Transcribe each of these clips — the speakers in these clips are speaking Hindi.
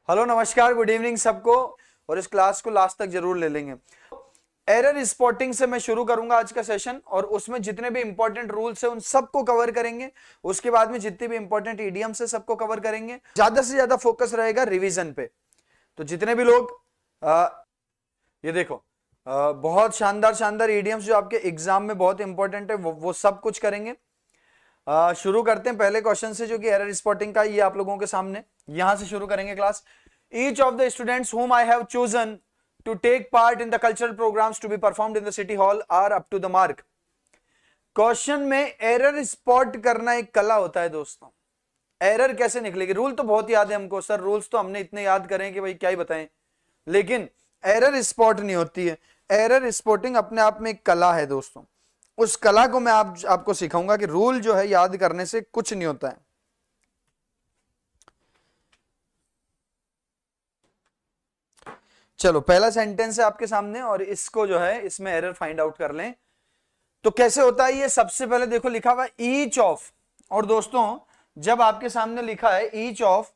हेलो नमस्कार गुड इवनिंग सबको। और इस क्लास को लास्ट तक जरूर ले लेंगे। एरर स्पॉटिंग से मैं शुरू करूंगा आज का सेशन और उसमें जितने भी इंपॉर्टेंट रूल्स है उन सबको कवर करेंगे। उसके बाद में जितने भी इंपॉर्टेंट ईडियम्स है सबको कवर करेंगे। ज्यादा से ज्यादा फोकस रहेगा रिवीजन पे। तो जितने भी लोग ये देखो बहुत शानदार शानदार ईडियम्स जो आपके एग्जाम में बहुत इंपॉर्टेंट है वो सब कुछ करेंगे। शुरू करते हैं पहले क्वेश्चन से जो कि एरर स्पॉटिंग का ये आप लोगों के सामने यहां से शुरू करेंगे class. Each of the students whom I have chosen to take part in the cultural programs to be performed in the city hall are up to the mark। Question में एरर स्पॉट करना एक कला होता है दोस्तों। एरर कैसे निकलेगी? रूल तो बहुत याद है हमको सर, रूल्स तो हमने इतने याद करें कि भाई क्या ही बताएं, लेकिन एरर स्पॉट नहीं होती है। एरर स्पॉटिंग अपने आप में एक कला है दोस्तों। उस कला को मैं आपको सिखाऊंगा कि रूल जो है याद करने से कुछ नहीं होता है। चलो पहला सेंटेंस है आपके सामने और इसको जो है इसमें एरर फाइंड आउट कर लें। तो कैसे होता है ये? सबसे पहले देखो लिखा हुआ ईच ऑफ, और दोस्तों जब आपके सामने लिखा है ईच ऑफ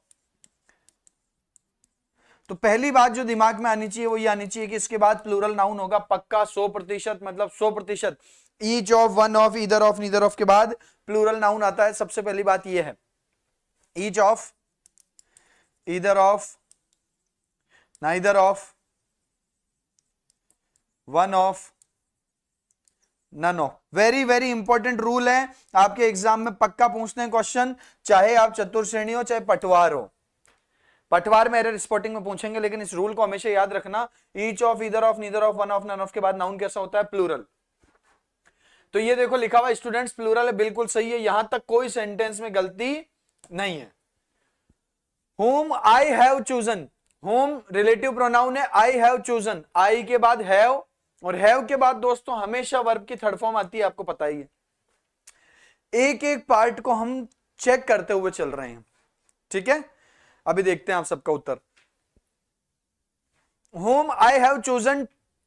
तो पहली बात जो दिमाग में आनी चाहिए वो ये आनी चाहिए कि इसके बाद प्लूरल नाउन होगा पक्का 100%, मतलब 100%। Each of, one of, either of, neither of के बाद प्लूरल नाउन आता है। सबसे पहली बात ये है each of, either of, neither of, one of, none of. Very very important rule है, आपके एग्जाम में पक्का पूछते हैं क्वेश्चन, चाहे आप चतुर श्रेणी हो चाहे पटवार हो। पटवार में एरर स्पॉटिंग में पूछेंगे, लेकिन इस रूल को हमेशा याद रखना। Each of, either of, neither of, one of, none of के बाद नाउन कैसा होता है? प्लूरल। तो ये देखो लिखा हुआ स्टूडेंट्स प्लूरल है, बिल्कुल सही है, यहां तक कोई सेंटेंस में गलती नहीं है। whom I have chosen, whom relative pronoun है, I have chosen, I के बाद have, और have के बाद दोस्तों हमेशा वर्ब की थर्ड फॉर्म आती है, आपको पता ही है। एक एक पार्ट को हम चेक करते हुए चल रहे हैं, ठीक है। अभी देखते हैं आप सबका उत्तर। whom I have chosen,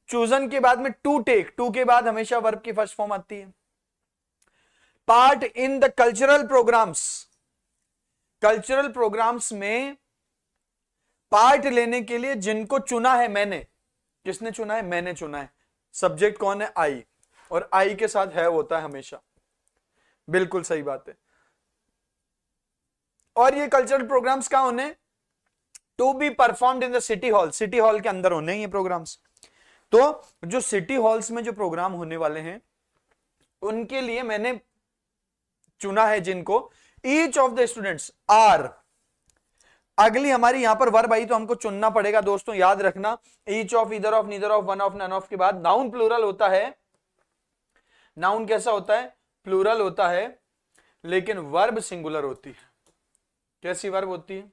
chosen के बाद में टू टेक, टू के बाद हमेशा वर्ब की फर्स्ट फॉर्म आती है। Part in the cultural programmes, cultural programmes में पार्ट लेने के लिए जिनको चुना है मैंने, किसने चुना है? मैंने चुना है। सब्जेक्ट कौन है? आई, और आई के साथ है होता है हमेशा, बिल्कुल सही बात है। और ये कल्चरल प्रोग्राम्स कहां होने? To be performed in the city hall, city hall के अंदर होने ये प्रोग्राम्स। तो जो सिटी हॉल्स में जो प्रोग्राम होने वाले हैं उनके लिए मैंने चुना है जिनको। Each of the students are, अगली हमारी यहां पर वर्ब आई तो हमको चुनना पड़ेगा दोस्तों, याद रखना। Each of, either of, neither of, one of, none of के बाद नाउन प्लूरल होता है। नाउन कैसा होता है? प्लूरल होता है, लेकिन वर्ब सिंगुलर होती है। कैसी वर्ब होती है?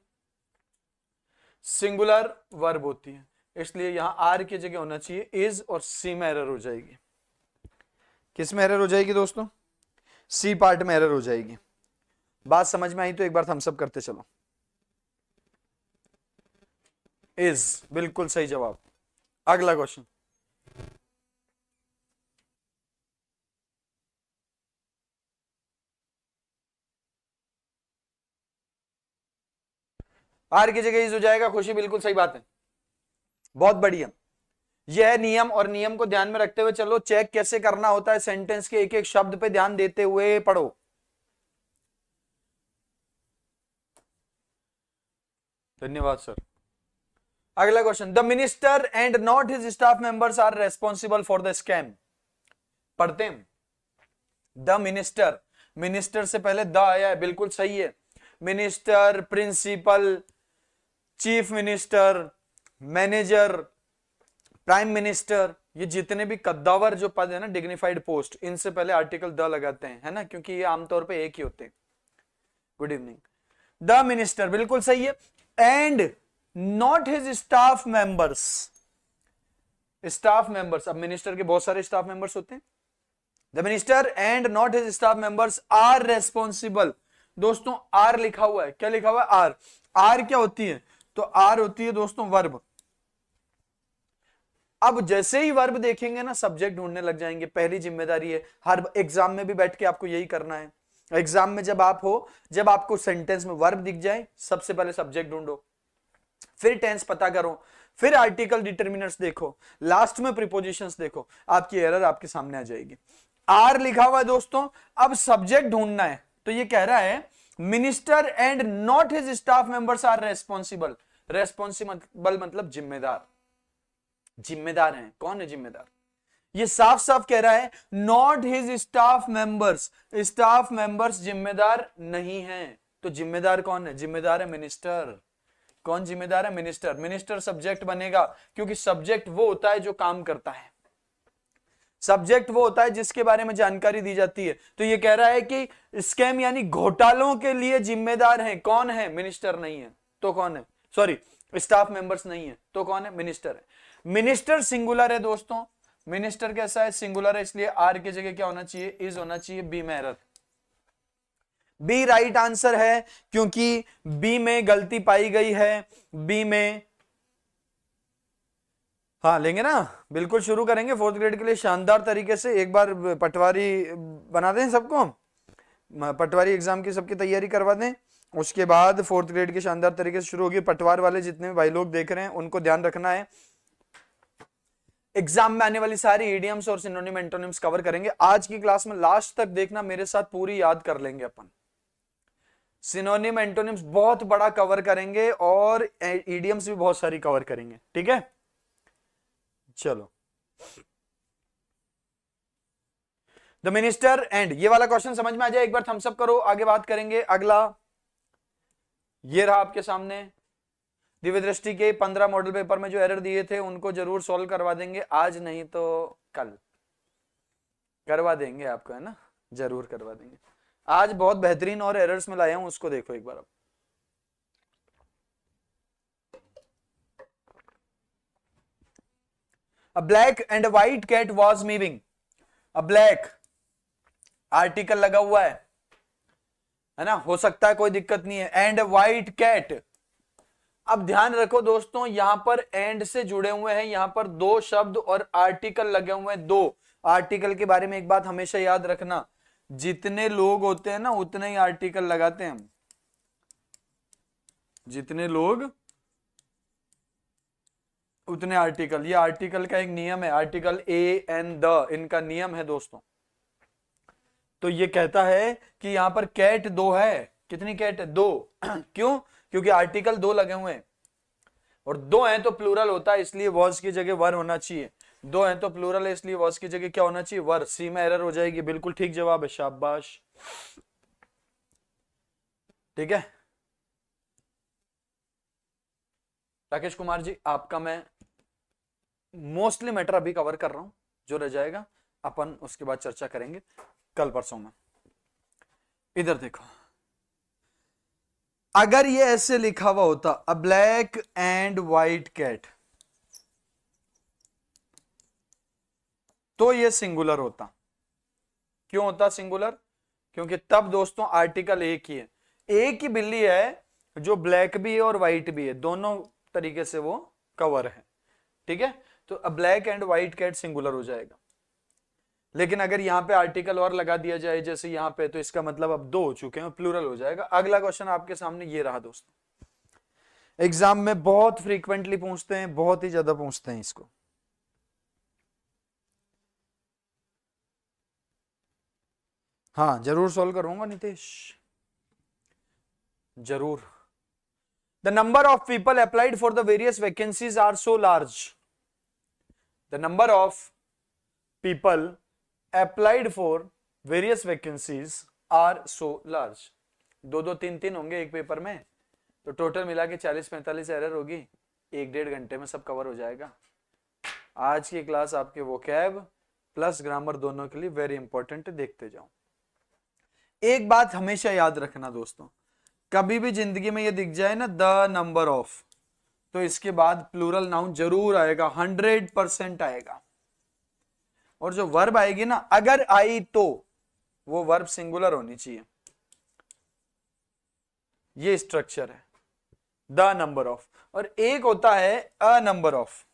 सिंगुलर वर्ब होती है, इसलिए यहां आर की जगह होना चाहिए इज, और सी में एरर हो जाएगी। किस में एरर हो जाएगी दोस्तों? सी पार्ट में एरर हो जाएगी। बात समझ में आई तो एक बार थम्स अप करते चलो। इज बिल्कुल सही जवाब। अगला क्वेश्चन, आर की जगह इज हो जाएगा। खुशी बिल्कुल सही बात है, बहुत बढ़िया। यह नियम, और नियम को ध्यान में रखते हुए चलो चेक कैसे करना होता है। सेंटेंस के एक एक शब्द पे ध्यान देते हुए पढ़ो। धन्यवाद सर। अगला question, the minister and not his staff members are responsible for the scam. पढ़ते हैं। द मिनिस्टर, मिनिस्टर से पहले द आया है, बिल्कुल सही है। Minister, principal, chief minister, manager, prime minister, ये जितने भी कद्दावर जो पद है ना, डिग्निफाइड पोस्ट, इनसे पहले आर्टिकल द लगाते हैं, है ना, क्योंकि ये आमतौर पे एक ही होते हैं। Good evening. द मिनिस्टर बिल्कुल सही है। And not his staff members, staff members, अब मिनिस्टर के बहुत सारे स्टाफ मेंबर्स होते हैं। The minister and not his staff members are responsible. दोस्तों आर लिखा हुआ है, क्या लिखा हुआ है? आर। आर क्या होती है? तो आर होती है दोस्तों वर्ब। अब जैसे ही वर्ब देखेंगे ना सब्जेक्ट ढूंढने लग जाएंगे। पहली जिम्मेदारी है, हर एग्जाम में भी बैठ के आपको यही करना है। एग्जाम में जब आप हो, जब आपको सेंटेंस में वर्ब दिख जाए, सबसे पहले सब्जेक्ट ढूंढो। फिर टेंस पता करो, फिर आर्टिकल डिटर्मिनर्स देखो, लास्ट में प्रीपोजिशंस देखो, आपकी एरर आपके सामने आ जाएगी। आर लिखा हुआ है दोस्तों, अब सब्जेक्ट ढूंढना है, तो ये कह रहा है minister and not his staff members are responsible. Responsible मतलब जिम्मेदार, जिम्मेदार हैं, कौन है जिम्मेदार? ये साफ साफ कह रहा है not his staff members, staff members जिम्मेदार नहीं हैं। तो जिम्मेदार कौन है? जिम्मेदार है मिनिस्टर। कौन जिम्मेदार है? मिनिस्टर। मिनिस्टर सब्जेक्ट बनेगा, क्योंकि सब्जेक्ट वो होता है जो काम करता है, सब्जेक्ट वो होता है जिसके बारे में जानकारी दी जाती है। तो ये कह रहा है कि स्कैम यानी घोटालों के लिए जिम्मेदार है, कौन है? मिनिस्टर नहीं है तो कौन है? सॉरी, स्टाफ मेंबर्स नहीं है तो कौन है? मिनिस्टर है। मिनिस्टर सिंगुलर है दोस्तों, मिनिस्टर कैसा है? सिंगुलर है, इसलिए आर की जगह क्या होना चाहिए? इज होना चाहिए। बी में एरर, बी राइट आंसर है, क्योंकि बी में गलती पाई गई है। बी में हाँ लेंगे ना, बिल्कुल शुरू करेंगे फोर्थ ग्रेड के लिए शानदार तरीके से। एक बार पटवारी बना दें सबको, पटवारी एग्जाम की सबकी तैयारी करवा दें, उसके बाद फोर्थ ग्रेड की शानदार तरीके से शुरू होगी। पटवार वाले जितने भी भाई लोग देख रहे हैं उनको ध्यान रखना है, एग्जाम में आने वाली सारी इडियम्स और सिनोनिम एंटोनिम्स कवर करेंगे आज की क्लास में। लास्ट तक देखना, मेरे साथ पूरी याद कर लेंगे अपन। सिनोनिम एंटोनिम्स बहुत बड़ा कवर करेंगे और इडियम्स भी बहुत सारी कवर करेंगे, ठीक है? चलो, द मिनिस्टर एंड, ये वाला क्वेश्चन समझ में आ जाए एक बार थम्स अप करो, आगे बात करेंगे। अगला ये रहा आपके सामने, दिव्य दृष्टि के 15 मॉडल पेपर में जो एरर दिए थे उनको जरूर सॉल्व करवा देंगे, आज नहीं तो कल करवा देंगे आपको, है ना? जरूर करवा देंगे। आज बहुत बेहतरीन और एरर्स में लाया हूं, उसको देखो एक बार अब। A black and a white cat was moving. A black article लगा हुआ है ना, हो सकता है, कोई दिक्कत नहीं है। एंड व्हाइट कैट, अब ध्यान रखो दोस्तों, यहां पर एंड से जुड़े हुए हैं, यहां पर दो शब्द और आर्टिकल लगे हुए हैं, दो। आर्टिकल के बारे में एक बात हमेशा याद रखना, जितने लोग होते हैं ना उतने ही आर्टिकल लगाते हैं हम, जितने लोग उतने आर्टिकल। ये आर्टिकल का एक नियम है, आर्टिकल ए एंड द, इनका नियम है दोस्तों। तो ये कहता है कि यहां पर कैट दो है, कितनी कैट है? दो। क्यों? क्योंकि आर्टिकल दो लगे हुए हैं और दो हैं तो प्लूरल होता है, इसलिए वॉज की जगह वर होना चाहिए। दो हैं तो प्लूरल है, इसलिए वॉज की जगह क्या होना चाहिए? वर। सी में एरर हो जाएगी, बिल्कुल ठीक जवाब है, शाबाश। ठीक है राकेश कुमार जी, आपका मैं मोस्टली मैटर अभी कवर कर रहा हूं, जो रह जाएगा अपन उसके बाद चर्चा करेंगे कल परसों में। इधर देखो, अगर ये ऐसे लिखा हुआ होता a black and white cat, तो ये सिंगुलर होता। क्यों होता सिंगुलर? क्योंकि तब दोस्तों आर्टिकल एक ही है, एक ही बिल्ली है जो ब्लैक भी है और व्हाइट भी है, दोनों तरीके से वो कवर है, ठीक है? तो a black and white cat singular हो जाएगा। लेकिन अगर यहां पे आर्टिकल और लगा दिया जाए जैसे यहां पे, तो इसका मतलब अब दो हो चुके हैं, प्लूरल हो जाएगा। अगला क्वेश्चन आपके सामने ये रहा दोस्तों, एग्जाम में बहुत फ्रीक्वेंटली पूछते हैं, बहुत ही ज्यादा पूछते हैं इसको। हाँ जरूर सॉल्व करूंगा नितेश, जरूर। The number of people applied for the various vacancies are so large. The number of people applied for various vacancies are so large। दो दो तीन तीन होंगे एक पेपर में, तो टोटल मिला के 40-45 एरर होगी, 1-1.5 घंटे में सब कवर हो जाएगा। आज की क्लास आपके वोकैब प्लस ग्रामर दोनों के लिए वेरी इंपॉर्टेंट है, देखते जाओ। एक बात हमेशा याद रखना दोस्तों, कभी भी जिंदगी में ये दिख जाए ना द नंबर ऑफ, तो इसके बाद प्लूरल नाउन जरूर आएगा, 100% आएगा। और जो वर्ब आएगी ना, अगर आई तो वो वर्ब सिंगुलर होनी चाहिए, ये स्ट्रक्चर है द नंबर ऑफ। और एक होता है अ नंबर ऑफ,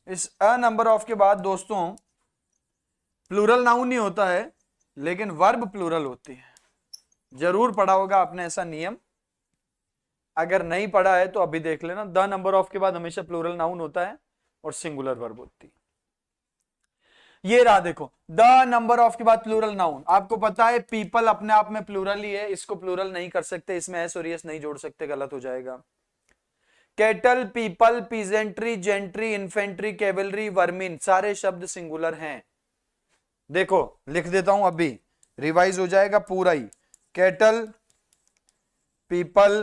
इस अ नंबर ऑफ के बाद दोस्तों प्लूरल नाउन नहीं होता है, लेकिन वर्ब प्लूरल होती है। जरूर पढ़ा होगा आपने ऐसा नियम, अगर नहीं पढ़ा है तो अभी देख लेना। द नंबर ऑफ के बाद हमेशा प्लूरल नाउन होता है और सिंगुलर वर्ब होती है। ये रहा देखो, द नंबर ऑफ के बाद प्लूरल नाउन। आपको पता है पीपल अपने आप में प्लूरल ही है, इसको प्लूरल नहीं कर सकते, इसमें एस और एस नहीं जोड़ सकते, गलत हो जाएगा। Cattle, people, peasantry, gentry, infantry, cavalry, vermin, सारे शब्द सिंगुलर हैं। देखो लिख देता हूं, अभी रिवाइज हो जाएगा पूरा ही। कैटल, पीपल,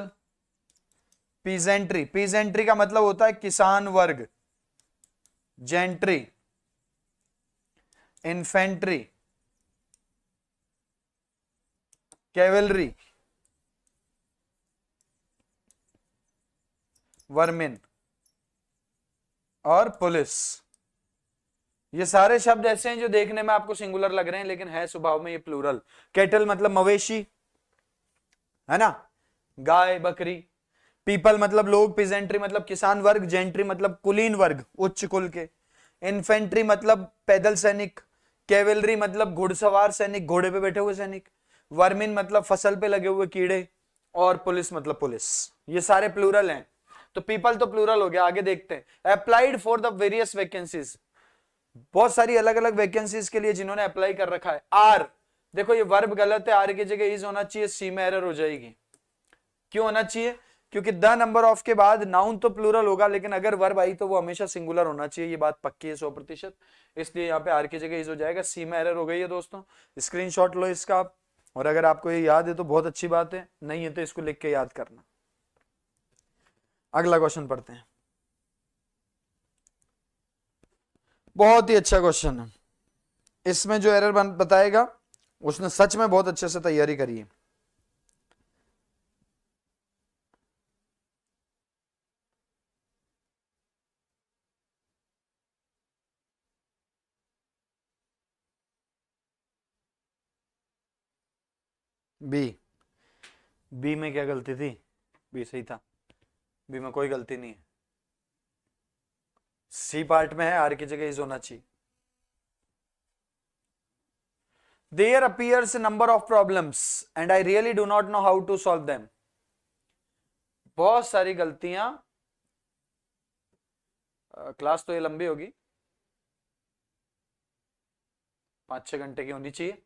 पीजेंट्री, पीजेंट्री का मतलब होता है किसान वर्ग। जेंट्री, इन्फेंट्री, कैवलरी, वर्मिन और पुलिस। ये सारे शब्द ऐसे हैं जो देखने में आपको सिंगुलर लग रहे हैं लेकिन है स्वभाव में ये प्लूरल। कैटल मतलब मवेशी, है ना, गाय बकरी। पीपल मतलब लोग, पीजेंट्री मतलब किसान वर्ग, जेंट्री मतलब कुलीन वर्ग, उच्च कुल के। इन्फेंट्री मतलब पैदल सैनिक, कैवलरी मतलब घुड़सवार सैनिक, घोड़े पे बैठे हुए सैनिक, वर्मिन मतलब फसल पे लगे हुए कीड़े, और पुलिस मतलब पुलिस। ये सारे प्लूरल हैं। तो पीपल तो प्लूरल हो गया। आगे देखते हैं, applied for the various vacancies, बहुत सारी अलग अलग वैकेंसीज के लिए जिन्होंने अप्लाई कर रखा है। आर, देखो ये वर्ब गलत है, आर की जगह इज होना चाहिए, सी में एरर हो जाएगी। क्यों होना चाहिए? क्योंकि द नंबर ऑफ के बाद नाउन तो प्लूरल होगा लेकिन अगर वर्ब आई तो वो हमेशा सिंगुलर होना चाहिए, ये बात पक्की है 100%। इसलिए यहाँ पे आर की जगह इज हो जाएगा, सी में एरर हो गई है दोस्तों। स्क्रीनशॉट लो इसका आप, और अगर आपको ये याद है तो बहुत अच्छी बात है, नहीं है तो इसको लिख के याद करना। अगला क्वेश्चन पढ़ते हैं, बहुत ही अच्छा क्वेश्चन है। इसमें जो एरर बताएगा उसने सच में बहुत अच्छे से तैयारी करी है। बी, बी में क्या गलती थी? बी सही था, बी में कोई गलती नहीं है। सी पार्ट में है, आर की जगह इज होना चाहिए। There appears a number of problems and I really do not know how to solve them. बहुत सारी गलतियां, क्लास तो ये लंबी होगी, 5-6 घंटे की होनी चाहिए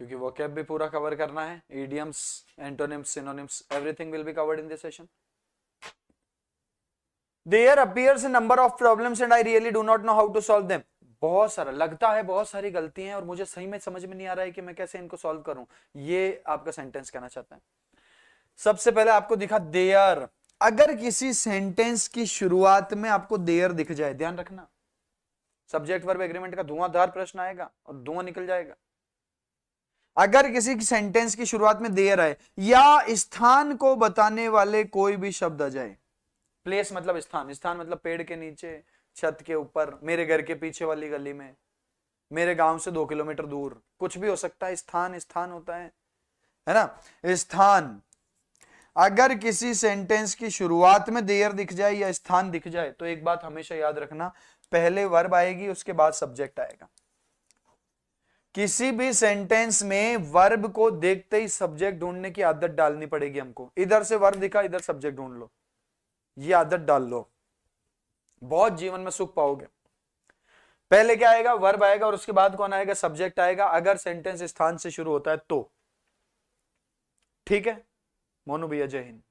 क्योंकि वोकैब भी पूरा कवर करना है, idioms, antonyms, synonyms, everything will be covered in this session. There appears a number of problems and I really do not know how to solve them. बहुत सारा लगता है, बहुत सारी गलतियां हैं और मुझे सही में समझ में नहीं आ रहा है कि मैं कैसे इनको सॉल्व करूं, ये आपका सेंटेंस कहना चाहता है. सबसे पहले आपको दिखा देयर. अगर किसी सेंटेंस की शुरुआत में आपको देयर दिख जाए, ध्यान रखना सब्जेक्ट वर्ब एग्रीमेंट का धुआंधार प्रश्न आएगा और धुआं निकल जाएगा. अगर किसी सेंटेंस की शुरुआत में देयर आए या स्थान को बताने वाले कोई भी शब्द आ जाए, प्लेस मतलब स्थान, स्थान मतलब पेड़ के नीचे, छत के ऊपर, मेरे घर के पीछे वाली गली में, मेरे गांव से 2 किलोमीटर दूर, कुछ भी हो सकता है. स्थान स्थान होता है ना, स्थान. अगर किसी सेंटेंस की शुरुआत में देयर दिख जाए या स्थान दिख जाए तो एक बात हमेशा याद रखना, पहले वर्ब आएगी उसके बाद सब्जेक्ट आएगा. किसी भी सेंटेंस में वर्ब को देखते ही सब्जेक्ट ढूंढने की आदत डालनी पड़ेगी हमको. इधर से वर्ब दिखा, इधर सब्जेक्ट ढूंढ लो, ये आदत डाल लो, बहुत जीवन में सुख पाओगे. पहले क्या आएगा? वर्ब आएगा और उसके बाद कौन आएगा? सब्जेक्ट आएगा, अगर सेंटेंस स्थान से शुरू होता है तो. ठीक है मोनू भैया, जय हिंद.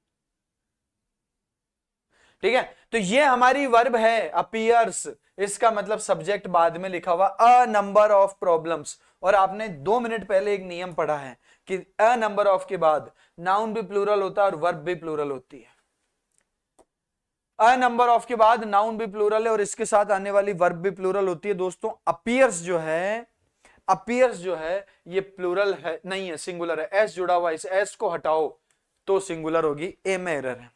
ठीक है, तो ये हमारी वर्ब है अपीयर्स, इसका मतलब सब्जेक्ट बाद में लिखा हुआ. अ नंबर ऑफ प्रॉब्लम्स, और आपने 2 मिनट पहले एक नियम पढ़ा है कि अ नंबर ऑफ के बाद नाउन भी प्लूरल होता है और वर्ब भी प्लूरल होती है. अ नंबर ऑफ के बाद नाउन भी प्लूरल है और इसके साथ आने वाली वर्ब भी प्लूरल होती है. दोस्तों अपीयर्स जो है, अपीयर्स जो है ये प्लूरल है नहीं है, सिंगुलर है. एस जुड़ा हुआ, इस एस को हटाओ तो सिंगुलर होगी. ए में एरर है.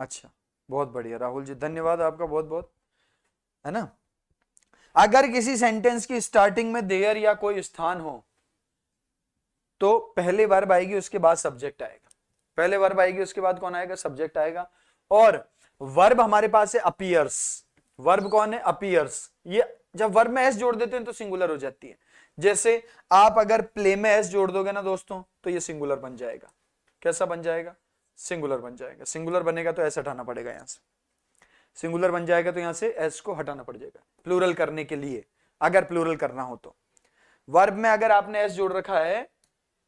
अच्छा बहुत बढ़िया राहुल जी, धन्यवाद आपका बहुत बहुत, है ना. अगर किसी सेंटेंस की स्टार्टिंग में देयर या कोई स्थान हो तो पहले वर्ब आएगी उसके बाद सब्जेक्ट आएगा. पहले वर्ब आएगी उसके बाद कौन आएगा? सब्जेक्ट आएगा. और वर्ब हमारे पास है अपीयर्स. वर्ब कौन है? अपीयर्स. ये जब वर्ब में एस जोड़ देते हैं तो सिंगुलर हो जाती है. जैसे आप अगर प्ले में एस जोड़ दोगे ना दोस्तों तो ये सिंगुलर बन जाएगा। कैसा बन जाएगा? सिंगुलर बन जाएगा। सिंगुलर बनेगा तो एस हटाना पड़ेगा यहां से, सिंगुलर बन जाएगा तो यहां से एस को हटाना पड़ जाएगा प्लूरल करने के लिए, अगर प्लूरल करना हो तो। वर्ब में अगर आपने एस जोड़ रखा है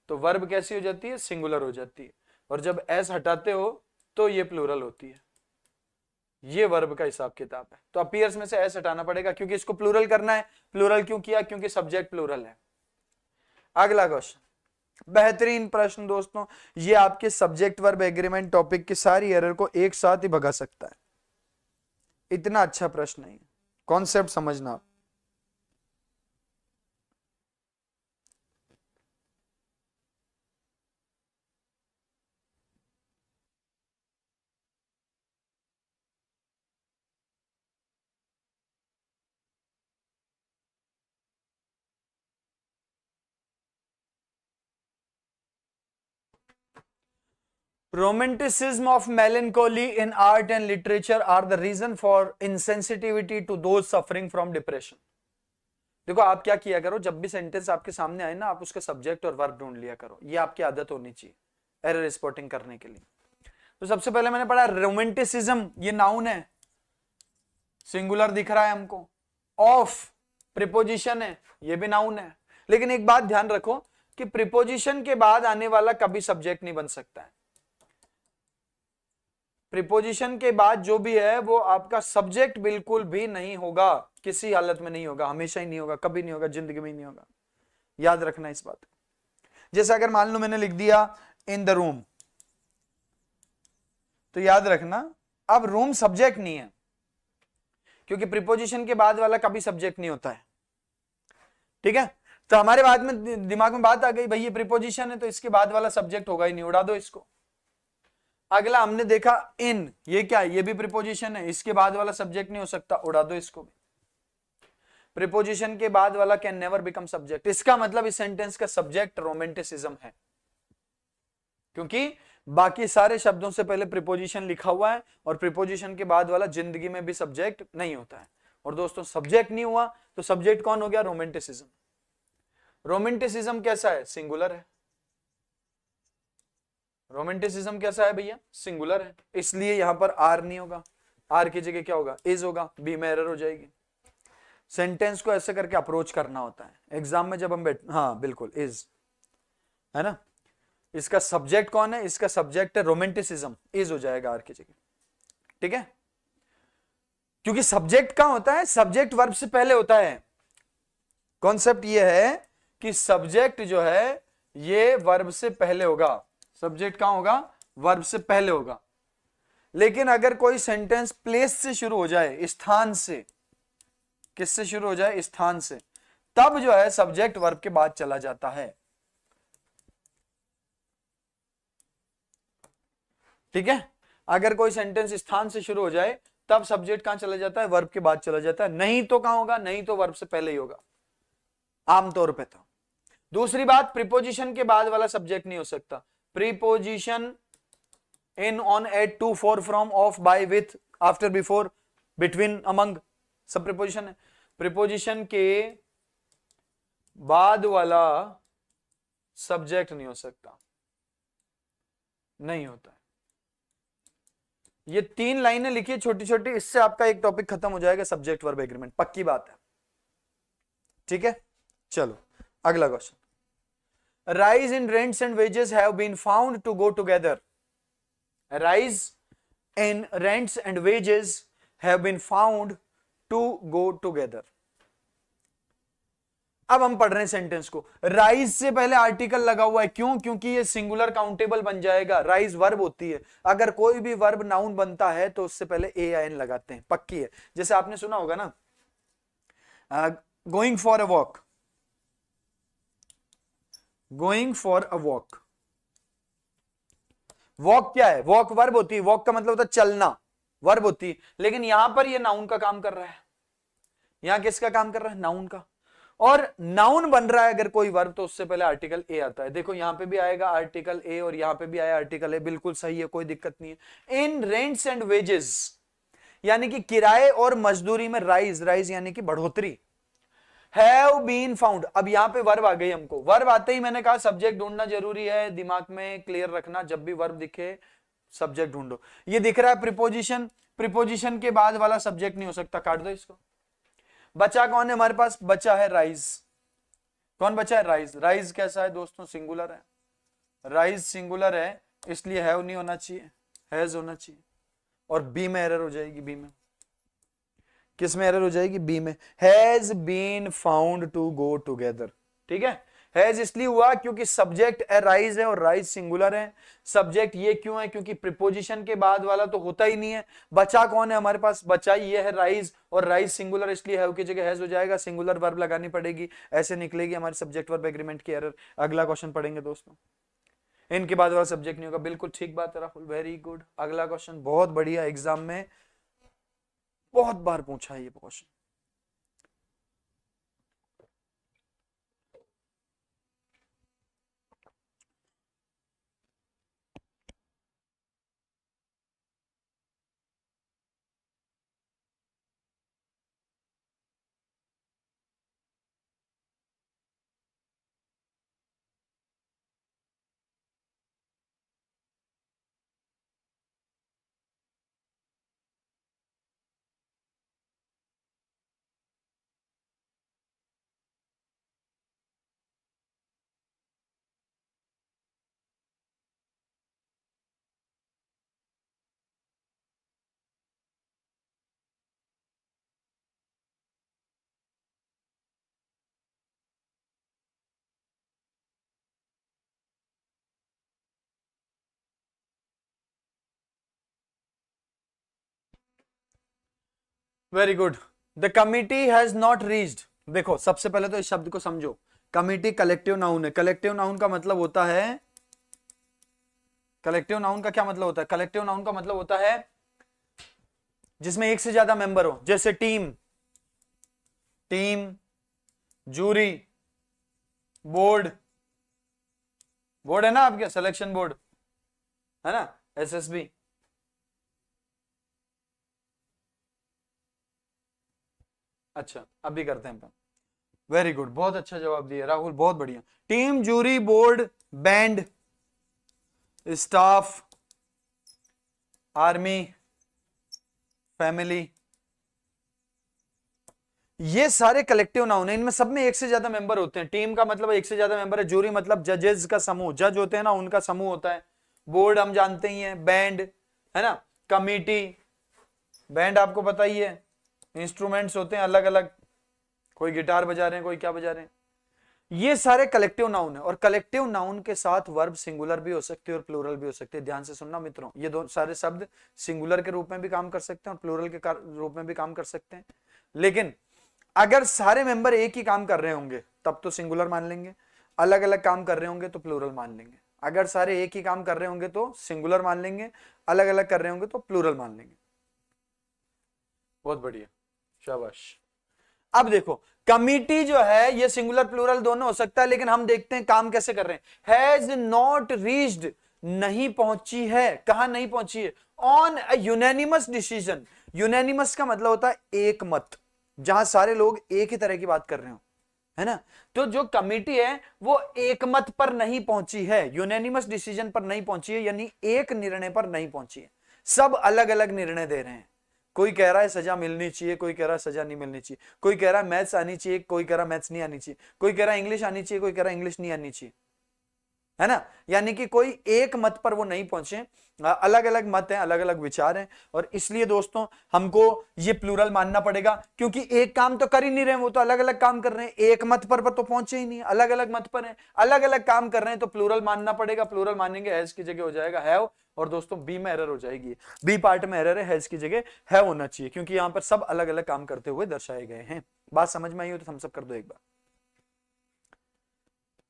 तो वर्ब कैसी हो जाती है? सिंगुलर हो जाती है, और जब एस हटाते हो तो ये प्लूरल होती है। ये वर्ब का हिसाब किताब है। तो अपीयर्स में से एस हटाना पड़ेगा क्योंकि इसको प्लूरल करना है। प्लूरल क्यों किया? क्योंकि सब्जेक्ट प्लूरल है। अगला क्वेश्चन, बेहतरीन प्रश्न दोस्तों, ये आपके सब्जेक्ट वर्ब एग्रीमेंट टॉपिक की सारी एरर को एक साथ ही भगा सकता है। इतना अच्छा प्रश्न है, कॉन्सेप्ट समझना आप। Romanticism of melancholy in art and literature are the reason for insensitivity to those suffering from depression. देखो आप क्या किया करो, जब भी सेंटेंस आपके सामने आए ना, आप उसका सब्जेक्ट और वर्ब ढूंढ लिया करो। ये आपकी आदत होनी चाहिए एरर स्पॉटिंग करने के लिए। तो सबसे पहले मैंने पढ़ा रोमांटिसिज्म, ये नाउन है, सिंगुलर दिख रहा है हमको। ऑफ प्रीपोजिशन है, ये भी नाउन है। लेकिन एक बात ध्यान रखो कि प्रीपोजिशन के बाद आने वाला कभी सब्जेक्ट नहीं बन सकता है। प्रीपोजिशन के बाद जो भी है वो आपका सब्जेक्ट बिल्कुल भी नहीं होगा, किसी हालत में नहीं होगा, हमेशा ही नहीं होगा, कभी नहीं होगा, जिंदगी में ही नहीं होगा। याद रखना इस बात। जैसे अगर मान लो मैंने लिख दिया इन द रूम, तो याद रखना अब रूम सब्जेक्ट नहीं है, क्योंकि प्रीपोजिशन के बाद वाला कभी सब्जेक्ट नहीं होता है। ठीक है, तो हमारे बाद में दिमाग में बात आ गई, भाई ये प्रीपोजिशन है तो इसके बाद वाला सब्जेक्ट होगा ही नहीं, उड़ा दो इसको। अगला हमने देखा इन, ये क्या है? ये भी प्रीपोजिशन है, इसके बाद वाला सब्जेक्ट नहीं हो सकता, उड़ा दो इसको भी। प्रीपोजिशन के बाद वाला कैन नेवर बिकम सब्जेक्ट। इसका मतलब इस सेंटेंस का सब्जेक्ट रोमांटिसिज्म है, क्योंकि बाकी सारे शब्दों से पहले प्रीपोजिशन लिखा हुआ है और प्रीपोजिशन के बाद वाला जिंदगी में भी सब्जेक्ट नहीं होता है। और दोस्तों सब्जेक्ट नहीं हुआ तो सब्जेक्ट कौन हो गया? रोमांटिसिज्म। रोमांटिसिज्म कैसा है? सिंगुलर है। रोमांटिसिज्म कैसा है भैया? सिंगुलर है, इसलिए यहां पर आर नहीं होगा, आर की जगह क्या होगा? इज होगा, बी में एरर हो जाएगी। सेंटेंस को ऐसे करके अप्रोच करना होता है एग्जाम में जब हम हाँ बिल्कुल इज है ना। इसका सब्जेक्ट कौन है? इसका सब्जेक्ट है रोमांटिसिज्म, इज हो जाएगा आर की जगह। ठीक है, क्योंकि सब्जेक्ट कहां होता है? सब्जेक्ट वर्ब से पहले होता है। कॉन्सेप्ट ये है कि सब्जेक्ट जो है ये वर्ब से पहले होगा। सब्जेक्ट कहां होगा? वर्ब से पहले होगा। लेकिन अगर कोई सेंटेंस प्लेस से शुरू हो जाए, स्थान से, किससे शुरू हो जाए? स्थान से, तब जो है सब्जेक्ट वर्ब के बाद चला जाता है। ठीक है, अगर कोई सेंटेंस स्थान से शुरू हो जाए तब सब्जेक्ट कहां चला जाता है? वर्ब के बाद चला जाता है। नहीं तो कहां होगा? नहीं तो वर्ब से पहले ही होगा आमतौर पे। तो दूसरी बात, प्रीपोजिशन के बाद वाला सब्जेक्ट नहीं हो सकता। Preposition in, on, at, to, for, from, of, by, with, after, before, between, among, सब प्रीपोजिशन है। प्रीपोजिशन के बाद वाला सब्जेक्ट नहीं हो सकता, नहीं होता है। ये 3 लाइनें लिखिए छोटी छोटी, इससे आपका एक टॉपिक खत्म हो जाएगा, सब्जेक्ट वर्ब एग्रीमेंट, पक्की बात है। ठीक है, चलो अगला question. Rise in rents and wages have been found to go together. Rise in rents and wages have been found to go together. अब हम पढ़ रहे हैं सेंटेंस को। राइज से पहले आर्टिकल लगा हुआ है, क्यों? क्योंकि ये सिंगुलर काउंटेबल बन जाएगा। राइज वर्ब होती है, अगर कोई भी वर्ब नाउन बनता है तो उससे पहले ए आई एन लगाते हैं, पक्की है। जैसे आपने सुना होगा ना, going for a walk, going for a walk. Walk क्या है? वॉक वर्ब होती है, वॉक का मतलब होता है चलना, वर्ब होती है। लेकिन यहां पर ये नाउन का काम कर रहा है। यहां किसका काम कर रहा है? नाउन का। और नाउन बन रहा है अगर कोई वर्ब तो उससे पहले आर्टिकल ए आता है। देखो यहां पे भी आएगा आर्टिकल ए और यहां पे भी आया आर्टिकल ए, बिल्कुल सही है, कोई दिक्कत नहीं है। इन रेंट्स एंड वेजेस, यानी कि किराए और मजदूरी में राइज, राइज यानी कि बढ़ोतरी, हैव बीन फाउंड। अब यहां पे वर्ब आ गई हमको, वर्ब आते ही मैंने कहा सब्जेक्ट ढूंढना जरूरी है, दिमाग में क्लियर रखना, जब भी वर्ब दिखे सब्जेक्ट ढूंढो। ये दिख रहा है प्रीपोजिशन, प्रीपोजिशन के बाद वाला सब्जेक्ट नहीं हो सकता, काट दो इसको। बचा कौन है हमारे पास, बचा है राइज। कौन बचा है, राइज। राइज कैसा है दोस्तों, सिंगुलर है, राइज सिंगुलर है, इसलिए हैव नहीं होना चाहिए, हैज होना चाहिए। और बी में एरर हो जाएगी, बी में किस में एरर हो जाएगी, बी में, has been found to go together. ठीक है, हैज इसलिए हुआ क्योंकि सब्जेक्ट राइज है और राइज सिंगुलर है। सब्जेक्ट ये क्यों है, क्योंकि प्रीपोजिशन के बाद वाला तो होता ही नहीं है। बचा कौन है हमारे पास, बचा ये है राइज, और राइज सिंगुलर, इसलिए हैव की जगह हैज हो जाएगा, सिंगुलर वर्ब लगानी पड़ेगी, ऐसे निकलेगी हमारी सब्जेक्ट वर्ब एग्रीमेंट की एरर। अगला क्वेश्चन पढ़ेंगे दोस्तों, इनके बाद वाला सब्जेक्ट नहीं होगा, बिल्कुल ठीक बात है राहुल, वेरी गुड। अगला क्वेश्चन बहुत बढ़िया, एग्जाम में बहुत बार पूछा है ये question. Very good. The committee has not reached. देखो सबसे पहले तो इस शब्द को समझो, कमिटी कलेक्टिव नाउन है। कलेक्टिव नाउन का मतलब होता है, कलेक्टिव नाउन का क्या मतलब होता है, कलेक्टिव नाउन का मतलब होता है जिसमें एक से ज्यादा मेंबर हो, जैसे team, team, jury, board, board है ना आपके, सिलेक्शन बोर्ड है ना, एसएसबी। अच्छा अब भी करते हैं, वेरी गुड, बहुत अच्छा जवाब दिया राहुल, बहुत बढ़िया। Team, jury, board, band, staff, army, family, ये सारे कलेक्टिव नाउन है, इनमें सब में एक से ज्यादा मेंबर होते हैं। टीम का मतलब एक से ज्यादा मेंबर है, जूरी मतलब जजेस का समूह, जज होते हैं ना उनका समूह होता है। बोर्ड हम जानते ही हैं, बैंड है ना, कमिटी, बैंड आपको पता ही है, इंस्ट्रूमेंट्स होते हैं अलग अलग, कोई गिटार बजा रहे हैं, कोई क्या बजा रहे हैं, ये सारे कलेक्टिव नाउन है। और कलेक्टिव नाउन के साथ वर्ब सिंगुलर भी हो सकते हैं और प्लूरल भी हो सकते हैं। ध्यान से सुनना मित्रों, ये दो सारे शब्द सिंगुलर के रूप में भी काम कर सकते हैं और प्लूरल के रूप में भी काम कर सकते हैं। लेकिन अगर सारे मेंबर एक ही काम कर रहे होंगे तब तो सिंगुलर मान लेंगे, अलग अलग काम कर रहे होंगे तो प्लूरल मान लेंगे। अगर सारे एक ही काम कर रहे होंगे तो सिंगुलर मान लेंगे, अलग अलग कर रहे होंगे तो प्लूरल मान लेंगे। बहुत बढ़िया, शाबाश। अब देखो कमिटी जो है ये सिंगुलर प्लूरल दोनों हो सकता है, लेकिन हम देखते हैं काम कैसे कर रहे हैं। हैज नॉट रीच्ड, नहीं पहुंची है, कहां नहीं पहुंची है, on a unanimous decision. Unanimous का मतलब होता है एक मत, जहां सारे लोग एक ही तरह की बात कर रहे हो, है ना। तो जो कमिटी है वो एक मत पर नहीं पहुंची है, यूनानिमस डिसीजन पर नहीं पहुंची है, यानी एक निर्णय पर नहीं पहुंची है, सब अलग अलग निर्णय दे रहे हैं। कोई कह रहा है सजा मिलनी चाहिए, कोई कह रहा है सजा नहीं मिलनी चाहिए, कोई कह रहा है मैथ्स आनी चाहिए, कोई कह रहा है मैथ्स नहीं आनी चाहिए, कोई कह रहा है इंग्लिश आनी चाहिए, कोई कह रहा है इंग्लिश नहीं आनी चाहिए, है ना। यानी कि कोई एक मत पर वो नहीं पहुंचे, अलग अलग मत हैं, अलग अलग विचार हैं। और इसलिए दोस्तों हमको ये प्लूरल मानना पड़ेगा, क्योंकि एक काम तो कर ही नहीं रहे, वो तो अलग अलग काम कर रहे हैं, एक मत पर तो पहुंचे ही नहीं, अलग अलग मत पर हैं, अलग अलग काम कर रहे हैं, तो प्लूरल मानना पड़ेगा। प्लूरल मानेंगे हैज की जगह हो जाएगा हैव, और दोस्तों बी में एरर हो जाएगी, बी पार्ट में एरर है, हैज की जगह हैव होना चाहिए, क्योंकि यहां पर सब अलग अलग काम करते हुए दर्शाए गए हैं। बात समझ में आई हो तो थम्स अप कर दो एक बार।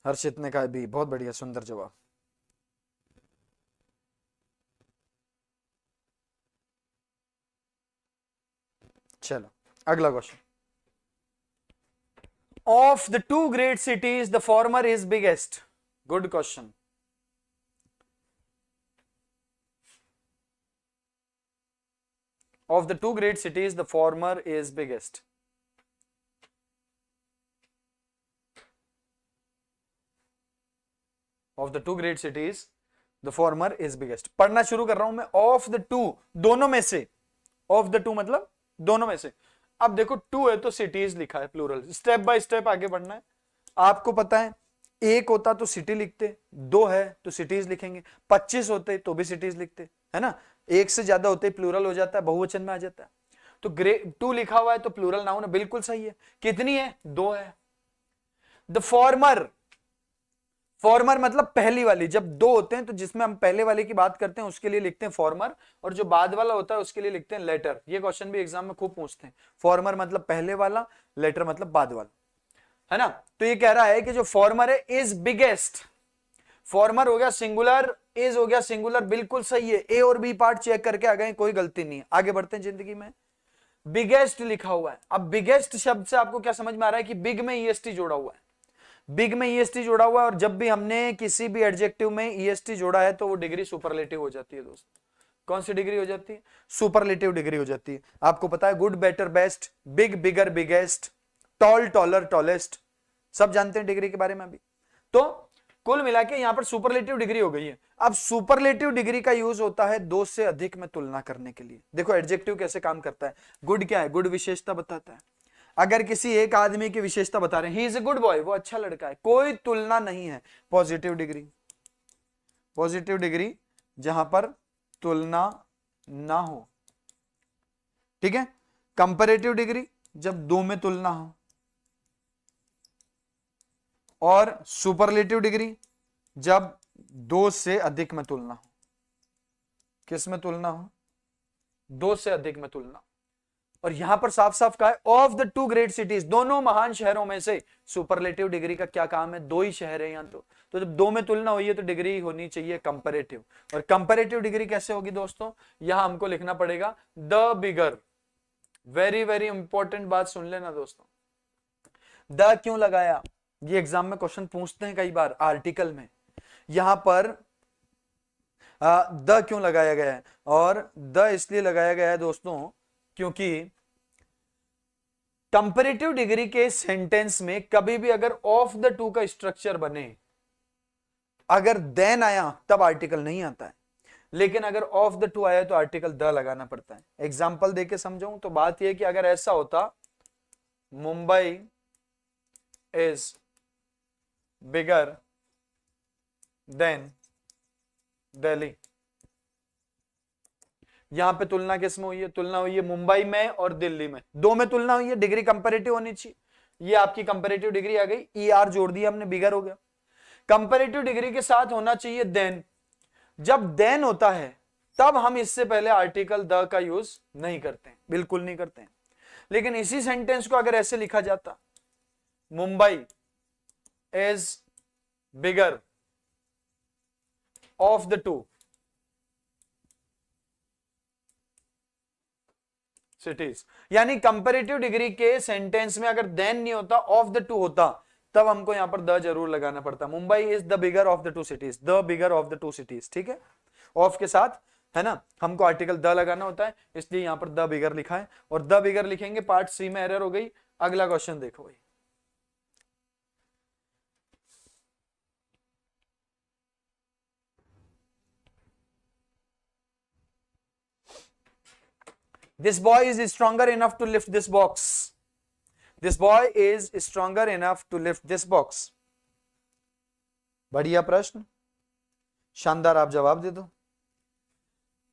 हर्षित ने कहा भी, बहुत बढ़िया, सुंदर जवाब। चलो अगला question. Of the two great cities the former is biggest. Good question. Of the two great cities the former is biggest. Of the two great cities the former is biggest. पढ़ना शुरू कर रहा हूं मैं। ऑफ द टू, दोनों में से, ऑफ द टू मतलब दोनों में से। अब देखो टू है तो सिटीज लिखा है प्लूरल, स्टेप बाय स्टेप आगे बढ़ना है। आपको पता है एक होता तो सिटी लिखते, दो है तो सिटीज लिखेंगे, 25 होते तो भी सिटीज लिखते, है ना। एक से ज्यादा होते प्लूरल हो जाता है, बहुवचन में आ जाता है। तो टू लिखा हुआ है तो प्लूरल नाउन है, बिल्कुल सही है। कितनी है? दो है। द फॉर्मर, फॉर्मर मतलब पहली वाली। जब दो होते हैं तो जिसमें हम पहले वाले की बात करते हैं उसके लिए लिखते हैं फॉर्मर, और जो बाद वाला होता है उसके लिए लिखते हैं लेटर। ये क्वेश्चन भी एग्जाम में खूब पूछते हैं। फॉर्मर मतलब पहले वाला, लेटर मतलब बाद वाला, है ना। तो ये कह रहा है कि जो फॉर्मर है इज बिगेस्ट। फॉर्मर हो गया सिंगुलर, इज हो गया सिंगुलर, बिल्कुल सही है। ए और बी पार्ट चेक करके आ गए, कोई गलती नहीं है। आगे बढ़ते हैं जिंदगी में। बिगेस्ट लिखा हुआ है। अब बिगेस्ट शब्द से आपको क्या समझ में आ रहा है कि बिग में ईएसटी जोड़ा हुआ है। बिग में ईएसटी जोड़ा हुआ है, और जब भी हमने किसी भी एडजेक्टिव में ईएसटी जोड़ा है तो वो डिग्री सुपरलेटिव हो जाती है दोस्त। कौन सी डिग्री हो जाती है? सुपरलेटिव डिग्री हो जाती है। आपको पता है गुड, बेटर, बेस्ट, बिग, बिगर, बिगेस्ट, टॉल, टॉलर, टॉलेस्ट, सब जानते हैं डिग्री के बारे में अभी। तो कुल मिला के यहां पर सुपरलेटिव डिग्री हो गई है। अब सुपरलेटिव डिग्री का यूज होता है दो से अधिक में तुलना करने के लिए। देखो एडजेक्टिव कैसे काम करता है। गुड क्या है? गुड विशेषता बताता है। अगर किसी एक आदमी की विशेषता बता रहे हैं, he is a good boy, वो अच्छा लड़का है, कोई तुलना नहीं है। पॉजिटिव डिग्री, पॉजिटिव डिग्री जहां पर तुलना ना हो, ठीक है। कंपैरेटिव डिग्री जब दो में तुलना हो, और सुपरलेटिव डिग्री जब दो से अधिक में तुलना हो। किस में तुलना हो? दो से अधिक में तुलना। और यहां पर साफ साफ कहा है of the two great cities, दोनों महान शहरों में से। सुपरलेटिव डिग्री का क्या काम है? दो ही शहर है यहां तो जब दो में तुलना हुई है तो डिग्री होनी चाहिए कंपैरेटिव। और कंपैरेटिव डिग्री कैसे होगी दोस्तों? यहां हमको लिखना पड़ेगा the bigger. Very very important बात सुन लेना दोस्तों। द क्यों लगाया? ये एग्जाम में क्वेश्चन पूछते हैं कई बार आर्टिकल में। यहां पर द क्यों लगाया गया है? और द इसलिए लगाया गया है दोस्तों क्योंकि कंपैरेटिव डिग्री के सेंटेंस में कभी भी अगर ऑफ द टू का स्ट्रक्चर बने, अगर देन आया तब आर्टिकल नहीं आता है, लेकिन अगर ऑफ द टू आया तो आर्टिकल द लगाना पड़ता है। एग्जांपल देके समझाऊं तो बात यह कि अगर ऐसा होता Mumbai is bigger than Delhi, यहां पे तुलना किस में हुई है? तुलना हुई है मुंबई में और दिल्ली में, दो में तुलना हुई है, डिग्री कंपैरेटिव होनी चाहिए। ये आपकी कंपैरेटिव डिग्री आ गई, ईआर जोड़ दिया हमने, बिगर हो गया। कंपैरेटिव डिग्री के साथ होना चाहिए देन। जब देन होता है तब हम इससे पहले आर्टिकल द का यूज नहीं करते, बिल्कुल नहीं करते। लेकिन इसी सेंटेंस को अगर ऐसे लिखा जाता, Mumbai is bigger of the two cities, यानी कंपैरेटिव डिग्री के सेंटेंस में अगर देन नहीं होता, ऑफ द टू होता, तब हमको यहां पर द जरूर लगाना पड़ता। Mumbai is the bigger of the two cities, the bigger of the two cities, ठीक है। ऑफ के साथ है ना, हमको आर्टिकल द लगाना होता है, इसलिए यहां पर द बिगर लिखा है। और द बिगर लिखेंगे, पार्ट सी में एरर हो गई। अगला क्वेश्चन देखो भाई। This boy is stronger enough to lift this box. This boy is stronger enough to lift this box. बढ़िया प्रश्न, शानदार, आप जवाब दे दो।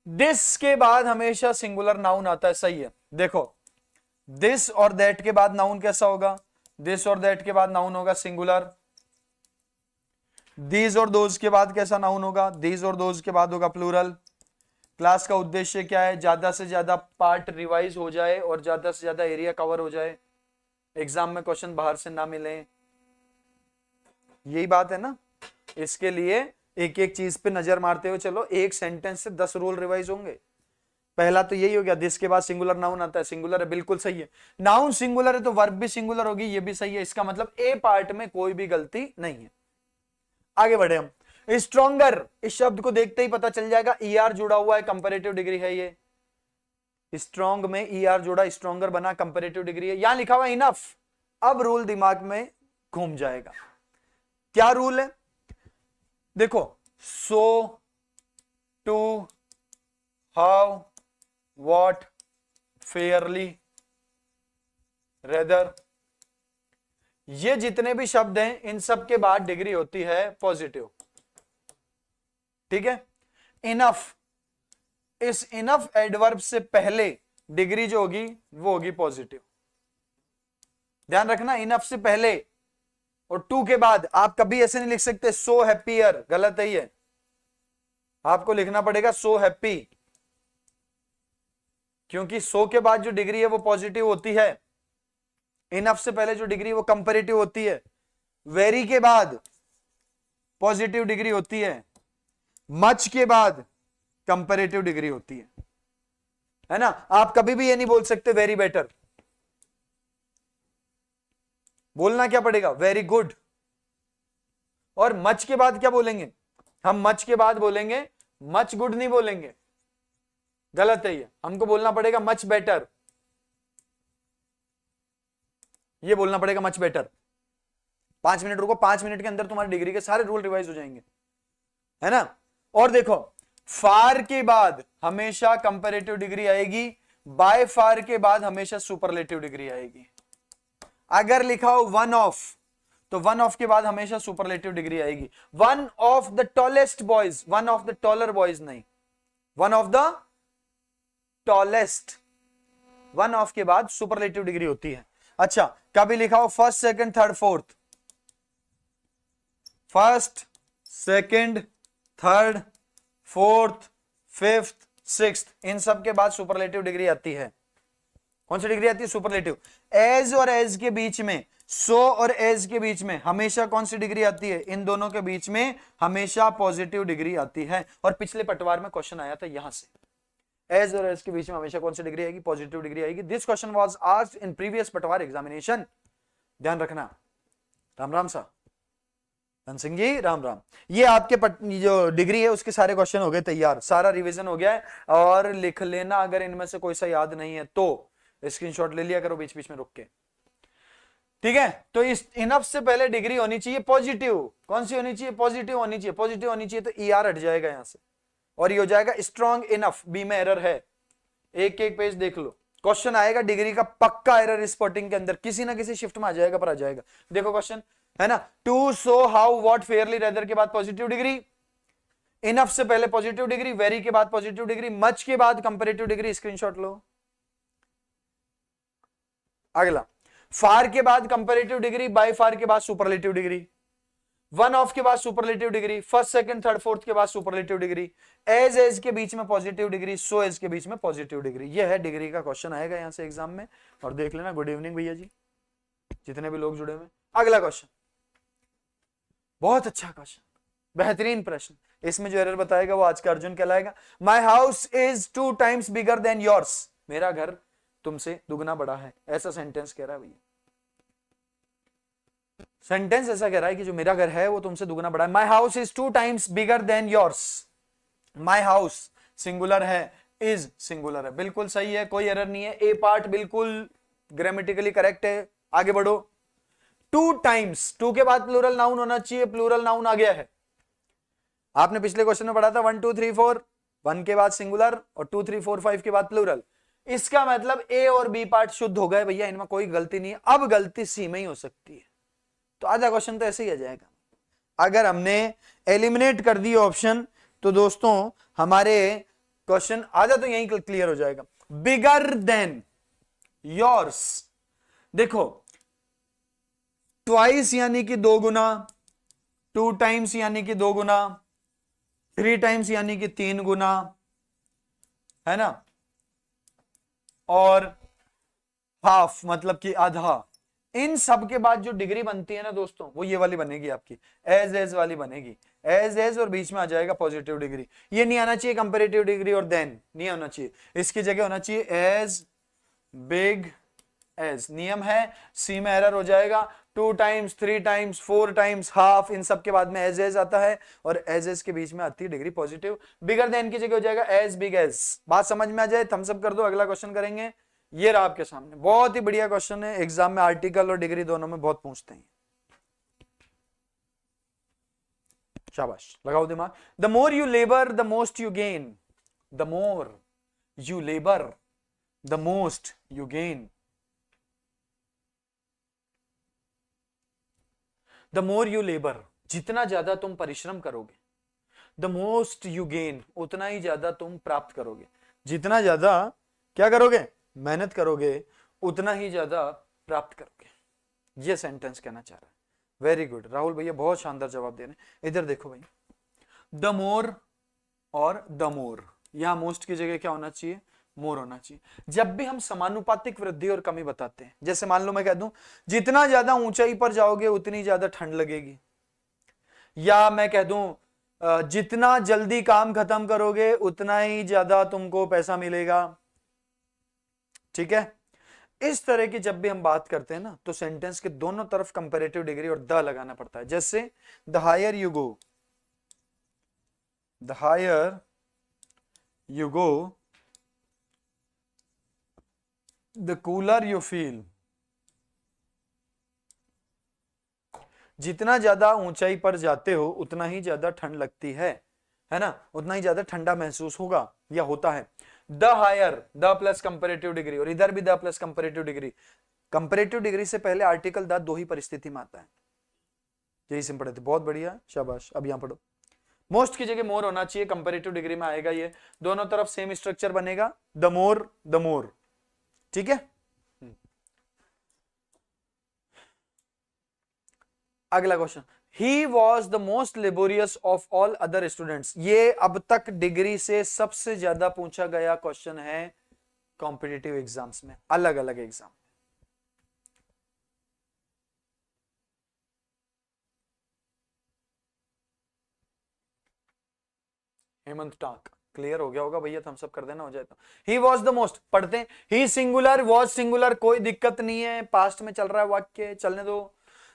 दिस के बाद हमेशा सिंगुलर नाउन आता है, सही है। देखो दिस और दैट के बाद नाउन कैसा होगा? दिस और दैट के बाद नाउन होगा सिंगुलर। दीज और दोज के बाद कैसा नाउन होगा? दीज और दोज के बाद होगा प्लूरल। क्लास का उद्देश्य क्या है? ज्यादा से ज्यादा पार्ट रिवाइज हो जाए और ज्यादा से ज्यादा एरिया कवर हो जाए, एग्जाम में क्वेश्चन बाहर से ना मिले, यही बात है ना। इसके लिए एक एक चीज पे नजर मारते हुए चलो, एक सेंटेंस से 10 रूल रिवाइज होंगे। पहला तो यही हो गया, दिस के बाद सिंगुलर नाउन आता है, सिंगुलर है, बिल्कुल सही है। नाउन सिंगुलर है तो वर्ब भी सिंगुलर होगी, ये भी सही है। इसका मतलब ए पार्ट में कोई भी गलती नहीं है। आगे बढ़े हम। स्ट्रॉन्गर, इस शब्द को देखते ही पता चल जाएगा, ईआर जुड़ा हुआ है, कंपैरेटिव डिग्री है ये। स्ट्रॉन्ग में ईआर जोड़ा, स्ट्रॉन्गर बना, कंपैरेटिव डिग्री है। यहां लिखा हुआ इनफ। अब रूल दिमाग में घूम जाएगा। क्या रूल है? देखो, so, too, how, what, fairly, rather, ये जितने भी शब्द हैं इन सब के बाद डिग्री होती है पॉजिटिव। ठीक है, इनफ, इस इनफ एडवर्ब से पहले डिग्री जो होगी वो होगी पॉजिटिव। ध्यान रखना, इनफ से पहले और टू के बाद आप कभी ऐसे नहीं लिख सकते सो हैप्पियर, गलत है ये। आपको लिखना पड़ेगा सो हैप्पी, क्योंकि सो के बाद जो डिग्री है वो पॉजिटिव होती है। इनफ से पहले जो डिग्री वो कंपैरेटिव होती है। वेरी के बाद पॉजिटिव डिग्री होती है। मच के बाद कंपैरेटिव डिग्री होती है ना। आप कभी भी ये नहीं बोल सकते वेरी बेटर, बोलना क्या पड़ेगा वेरी गुड। और मच के बाद क्या बोलेंगे हम? मच के बाद बोलेंगे मच गुड, नहीं बोलेंगे, गलत है ये। हमको बोलना पड़ेगा मच बेटर, ये बोलना पड़ेगा मच बेटर। 5 मिनट रुको, 5 मिनट के अंदर तुम्हारी डिग्री के सारे रूल रिवाइज हो जाएंगे, है ना। और देखो, फार के बाद हमेशा कंपैरेटिव डिग्री आएगी, बाय फार के बाद हमेशा सुपरलेटिव डिग्री आएगी। अगर लिखा हो वन ऑफ, तो वन ऑफ के बाद हमेशा सुपरलेटिव डिग्री आएगी। One of the tallest boys, one of the taller boys नहीं, one of the tallest, one of के बाद सुपरलेटिव डिग्री होती है। अच्छा, कभी लिखा हो first, second, third, fourth, first, second, third, fourth, fifth, sixth, इन सब के बाद सुपरलेटिव डिग्री आती है। कौन सी डिग्री आती है? सुपरलेटिव। एज और एज के बीच में, सो और एज के बीच में हमेशा कौन सी डिग्री आती है? इन दोनों के बीच में हमेशा पॉजिटिव डिग्री आती है। और पिछले पटवार में क्वेश्चन आया था यहां से, एज और एज के बीच में हमेशा कौन सी डिग्री आएगी? पॉजिटिव डिग्री आएगी। This question was asked in previous पटवार एग्जामिनेशन। ध्यान रखना। राम राम सा धन सिंह जी, राम राम। ये आपके जो डिग्री है उसके सारे क्वेश्चन हो गए तैयार, सारा रिवीजन हो गया है। और लिख लेना, अगर इनमें से कोई सा याद नहीं है तो स्क्रीनशॉट ले लिया करो बीच बीच में रुक के, ठीक है। तो इस इनफ से पहले डिग्री होनी चाहिए पॉजिटिव। कौन सी होनी चाहिए? पॉजिटिव होनी चाहिए। पॉजिटिव होनी चाहिए तो ER हट जाएगा यहां से और ये हो जाएगा स्ट्रॉन्ग इनफ। बी में एरर है, एक एक पेज देख लो, क्वेश्चन आएगा डिग्री का पक्का एरर स्पॉटिंग के अंदर, किसी ना किसी शिफ्ट में आ जाएगा, पर आ जाएगा। देखो क्वेश्चन है ना, too, so, how, what, fairly, rather के बाद पॉजिटिव डिग्री, इनफ से पहले पॉजिटिव डिग्री, वेरी के बाद पॉजिटिव डिग्री, मच के बाद कंपैरेटिव डिग्री। स्क्रीनशॉट लो। अगला, फार के बाद कंपैरेटिव डिग्री, बाय फार के बाद सुपरलेटिव डिग्री, वन ऑफ के बाद superlative degree, first, second, third, fourth के बाद सुपरलेटिव डिग्री, एज के बीच में पॉजिटिव डिग्री, सो एज के बीच में पॉजिटिव डिग्री। ये है डिग्री का क्वेश्चन आएगा यहां से एग्जाम में। और देख लेना। गुड इवनिंग भैया जी, जितने भी लोग जुड़े हुए। अगला क्वेश्चन, बहुत अच्छा क्वेश्चन, बेहतरीन प्रश्न। इसमें जो एरर बताएगा वो आज का अर्जुन कहलाएगा। My house is 2 times bigger than yours. मेरा घर तुमसे दुगना बड़ा है, ऐसा सेंटेंस कह रहा है भैया। सेंटेंस ऐसा कह रहा है कि जो मेरा घर है वो तुमसे दुगना बड़ा है। My house is 2 times bigger than yours. My house singular है, इज सिंगुलर है, बिल्कुल सही है, कोई एरर नहीं है। ए पार्ट बिल्कुल ग्रामेटिकली करेक्ट है। आगे बढ़ो। 2 times, 2 के बाद प्लूरल नाउन होना चाहिए, प्लूरल नाउन आ गया है। आपने पिछले क्वेश्चन में पढ़ा था 1 2 3 4, 1 के बाद सिंगुलर और 2 3 4 5 के बाद प्लूरल। इसका मतलब ए और बी पार्ट शुद्ध हो गए भैया, इनमें कोई गलती नहीं है। अब गलती सी में ही हो सकती है, तो आधा क्वेश्चन तो ऐसे ही आ जाएगा। अगर हमने एलिमिनेट कर दी ऑप्शन तो दोस्तों हमारे क्वेश्चन आधा तो यही क्लियर हो जाएगा। बिगर देन योर्स, देखो ट्वाइस यानी कि 2 गुना, 2 times यानी कि 2 गुना, 3 times यानी कि 3 गुना, है ना, और हाफ मतलब कि आधा। इन सब के बाद जो डिग्री बनती है ना दोस्तों, वो ये वाली बनेगी आपकी, एज वाली बनेगी। एज और बीच में आ जाएगा पॉजिटिव डिग्री। ये नहीं आना चाहिए कंपैरेटिव डिग्री और देन, नहीं होना चाहिए। इसकी जगह होना चाहिए एज बिग एज। नियम है, सी में एरर हो जाएगा। 2 times, 3 times, 4 times, हाफ, इन सब के बाद में एज आता है और एज के बीच में आती है डिग्री पॉजिटिव। बिगर देन की जगह हो जाएगा एज बिग एज। बात समझ में आ जाए? थम्स अप कर दो। अगला क्वेश्चन करेंगे, ये रहा आपके सामने। बहुत ही बढ़िया क्वेश्चन है, एग्जाम में आर्टिकल और डिग्री दोनों में बहुत पूछते हैं। शाबाश, लगाओ दिमाग। The more you labour the most you gain, the more you labour the most you gain, the more you labour, जितना ज्यादा तुम परिश्रम करोगे, द मोस्ट यू गेन, उतना ही ज्यादा तुम प्राप्त करोगे। जितना ज्यादा क्या करोगे, मेहनत करोगे, उतना ही ज्यादा प्राप्त करोगे। ये सेंटेंस कहना चाह रहा है। वेरी गुड राहुल भैया, बहुत शानदार जवाब दे रहे हैं। इधर देखो भाई, द मोर और द मोर, यहां मोस्ट की जगह क्या होना चाहिए, मोर होना चाहिए। जब भी हम समानुपातिक वृद्धि और कमी बताते हैं, जैसे मान लो मैं कह दूं जितना ज्यादा ऊंचाई पर जाओगे उतनी ज्यादा ठंड लगेगी, या मैं कह दूं जितना जल्दी काम खत्म करोगे उतना ही ज्यादा तुमको पैसा मिलेगा, ठीक है। इस तरह की जब भी हम बात करते हैं ना, तो सेंटेंस के दोनों तरफ कंपैरेटिव डिग्री और द लगाना पड़ता है। जैसे the higher you go, the higher you go the cooler you feel, जितना ज्यादा ऊंचाई पर जाते हो उतना ही ज्यादा ठंड लगती है ना, उतना ही ज्यादा ठंडा महसूस होगा या होता है। The higher, the plus comparative degree, और इधर भी the plus comparative degree. Comparative degree से पहले आर्टिकल द दो ही परिस्थिति में आता है। यही सिंपल है, बहुत बढ़िया, शाबाश। अब यहां पढ़ो, मोस्ट की जगह मोर होना चाहिए, कंपैरेटिव डिग्री में आएगा ये, दोनों तरफ सेम स्ट्रक्चर बनेगा, द मोर द मोर, ठीक है। अगला question, he was the most laborious of all other students. ये अब तक डिग्री से सबसे ज्यादा पूछा गया क्वेश्चन है कॉम्पिटिटिव एग्जाम्स में, अलग अलग एग्जाम। हेमंत टाक, क्लियर हो गया होगा भैया, तो हम सब कर देना, हो जाए तो। ही वॉज द मोस्ट, पढ़ते हैं, ही सिंगुलर वॉज सिंगुलर, कोई दिक्कत नहीं है, पास्ट में चल रहा है वाक्य, चलने दो।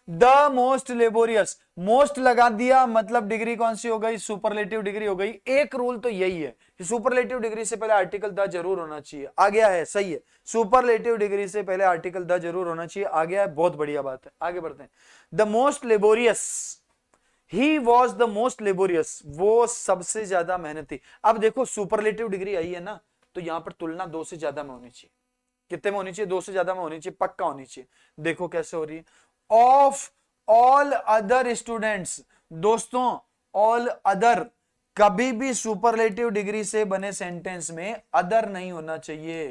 द मोस्ट लेबोरियस, मोस्ट लगा दिया मतलब डिग्री कौन सी हो गई, सुपरलेटिव डिग्री हो गई। एक रूल तो यही है कि सुपरलेटिव डिग्री से पहले आर्टिकल द जरूर होना चाहिए, आ गया है, सही है। सुपरलेटिव डिग्री से पहले आर्टिकल द जरूर होना चाहिए, आ गया है, बहुत बढ़िया बात है। आगे बढ़ते हैं, the most laborious, he was the most laborious, वो सबसे ज्यादा मेहनती। अब देखो सुपरलेटिव डिग्री आई है ना, तो यहां पर तुलना दो से ज्यादा में होनी चाहिए। कितने में होनी चाहिए, दो से ज्यादा में होनी चाहिए, पक्का होनी चाहिए। देखो कैसे हो रही है, ऑफ ऑल अदर स्टूडेंट्स। दोस्तों ऑल अदर, कभी भी सुपरलेटिव डिग्री से बने सेंटेंस में अदर नहीं होना चाहिए,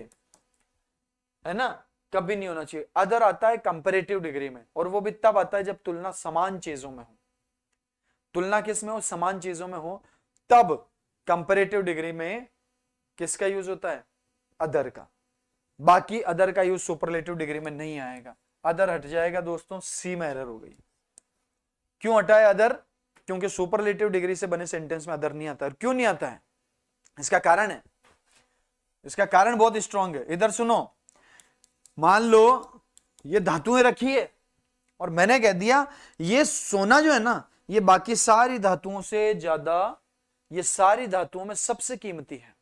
है ना, कभी नहीं होना चाहिए। अदर आता है कंपैरेटिव डिग्री में, और वो भी तब आता है जब तुलना समान चीजों में हो। तुलना किस में हो, समान चीजों में हो, तब कंपैरेटिव डिग्री में किसका यूज होता है, अदर का। बाकी अदर का यूज सुपरलेटिव डिग्री में नहीं आएगा। अदर हट जाएगा दोस्तों, सी में एरर हो गई। क्यों हटाए अदर, क्योंकि सुपरलेटिव डिग्री से बने सेंटेंस में अदर नहीं आता है। क्यों नहीं आता है, इसका कारण है, इसका कारण बहुत स्ट्रांग है। इधर सुनो, मान लो ये धातुएं रखी है और मैंने कह दिया ये सोना जो है ना, ये बाकी सारी धातुओं से ज्यादा, ये सारी धातुओं में सबसे कीमती है।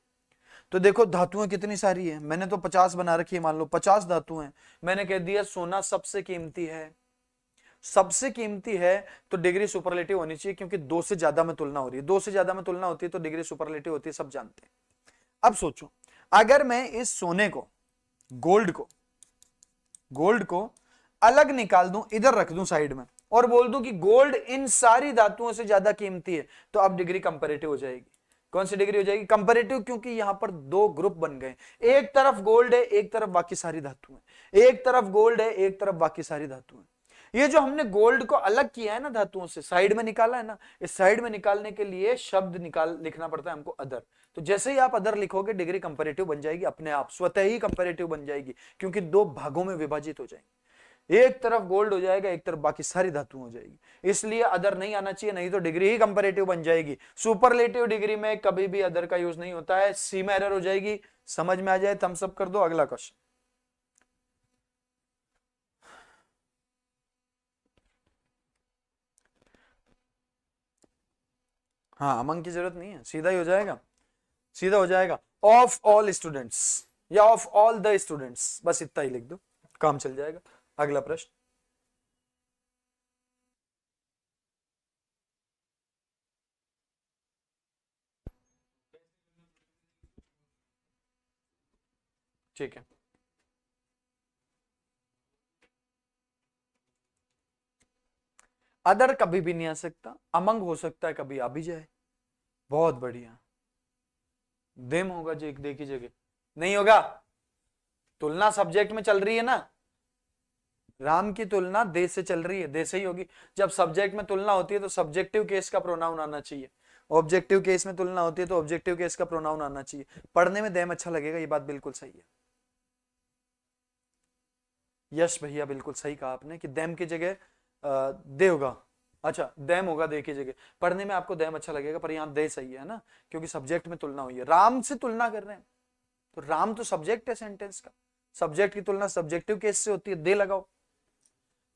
तो देखो धातुएं कितनी सारी है, मैंने तो 50 बना रखी है, मान लो 50 धातुएं हैं, मैंने कह दिया सोना सबसे कीमती है। सबसे कीमती है तो डिग्री सुपरलेटिव होनी चाहिए, क्योंकि दो से ज्यादा में तुलना हो रही है। दो से ज्यादा में तुलना होती है तो डिग्री सुपरलेटिव होती है, सब जानते हैं। अब सोचो, अगर मैं इस सोने को, गोल्ड को अलग निकाल दूं, इधर रख दूं साइड में, और बोल दूं कि गोल्ड इन सारी धातुओं से ज्यादा कीमती है, तो अब डिग्री कंपैरेटिव हो जाएगी। कौन सी डिग्री हो जाएगी, कंपैरेटिव, क्योंकि यहां पर दो ग्रुप बन गए। एक तरफ गोल्ड है, एक तरफ बाकी सारी धातुएं, एक तरफ गोल्ड है, एक तरफ बाकी सारी धातुएं। ये जो हमने गोल्ड को अलग किया है ना धातुओं से, साइड में निकाला है ना, इस साइड में निकालने के लिए शब्द लिखना पड़ता है हमको अदर। तो जैसे ही आप अदर लिखोगे डिग्री कंपैरेटिव बन जाएगी, अपने आप स्वतः ही कंपैरेटिव बन जाएगी, क्योंकि दो भागों में विभाजित हो जाएंगे। एक तरफ गोल्ड हो जाएगा, एक तरफ बाकी सारी धातु हो जाएगी। इसलिए अदर नहीं आना चाहिए, नहीं तो डिग्री ही कंपैरेटिव बन जाएगी। सुपरलेटिव डिग्री में कभी भी अदर का यूज नहीं होता है, सी में एरर हो जाएगी। समझ में आ जाए, थम्स अप कर दो। अगला क्वेश्चन, हाँ अमंग की जरूरत नहीं है, सीधा ही हो जाएगा, सीधा हो जाएगा। ऑफ ऑल स्टूडेंट्स या ऑफ ऑल द स्टूडेंट्स, बस इतना ही लिख दो, काम चल जाएगा। अगला प्रश्न, ठीक है, अदर कभी भी नहीं आ सकता, अमंग हो सकता है, कभी आ भी जाए। बहुत बढ़िया, देम होगा जो एक दे की जगह, नहीं होगा। तुलना सब्जेक्ट में चल रही है ना, राम की तुलना दे से चल रही है, दे से ही होगी। जब सब्जेक्ट में तुलना होती है तो सब्जेक्टिव केस का प्रोनाउन आना चाहिए, ऑब्जेक्टिव केस में तुलना होती है तो ऑब्जेक्टिव केस का प्रोनाउन आना चाहिए। पढ़ने में देम अच्छा लगेगा, ये बात बिल्कुल सही है। यश भैया बिल्कुल सही कहा आपने कि देम की जगह दे होगा। अच्छा, देम होगा दे की जगह, पढ़ने में आपको देम अच्छा लगेगा, पर यहां दे सही है ना, क्योंकि सब्जेक्ट में तुलना हुई है, राम से तुलना कर रहे हैं, तो राम तो सब्जेक्ट है सेंटेंस का, सब्जेक्ट की तुलना सब्जेक्टिव केस से होती है, दे लगाओ।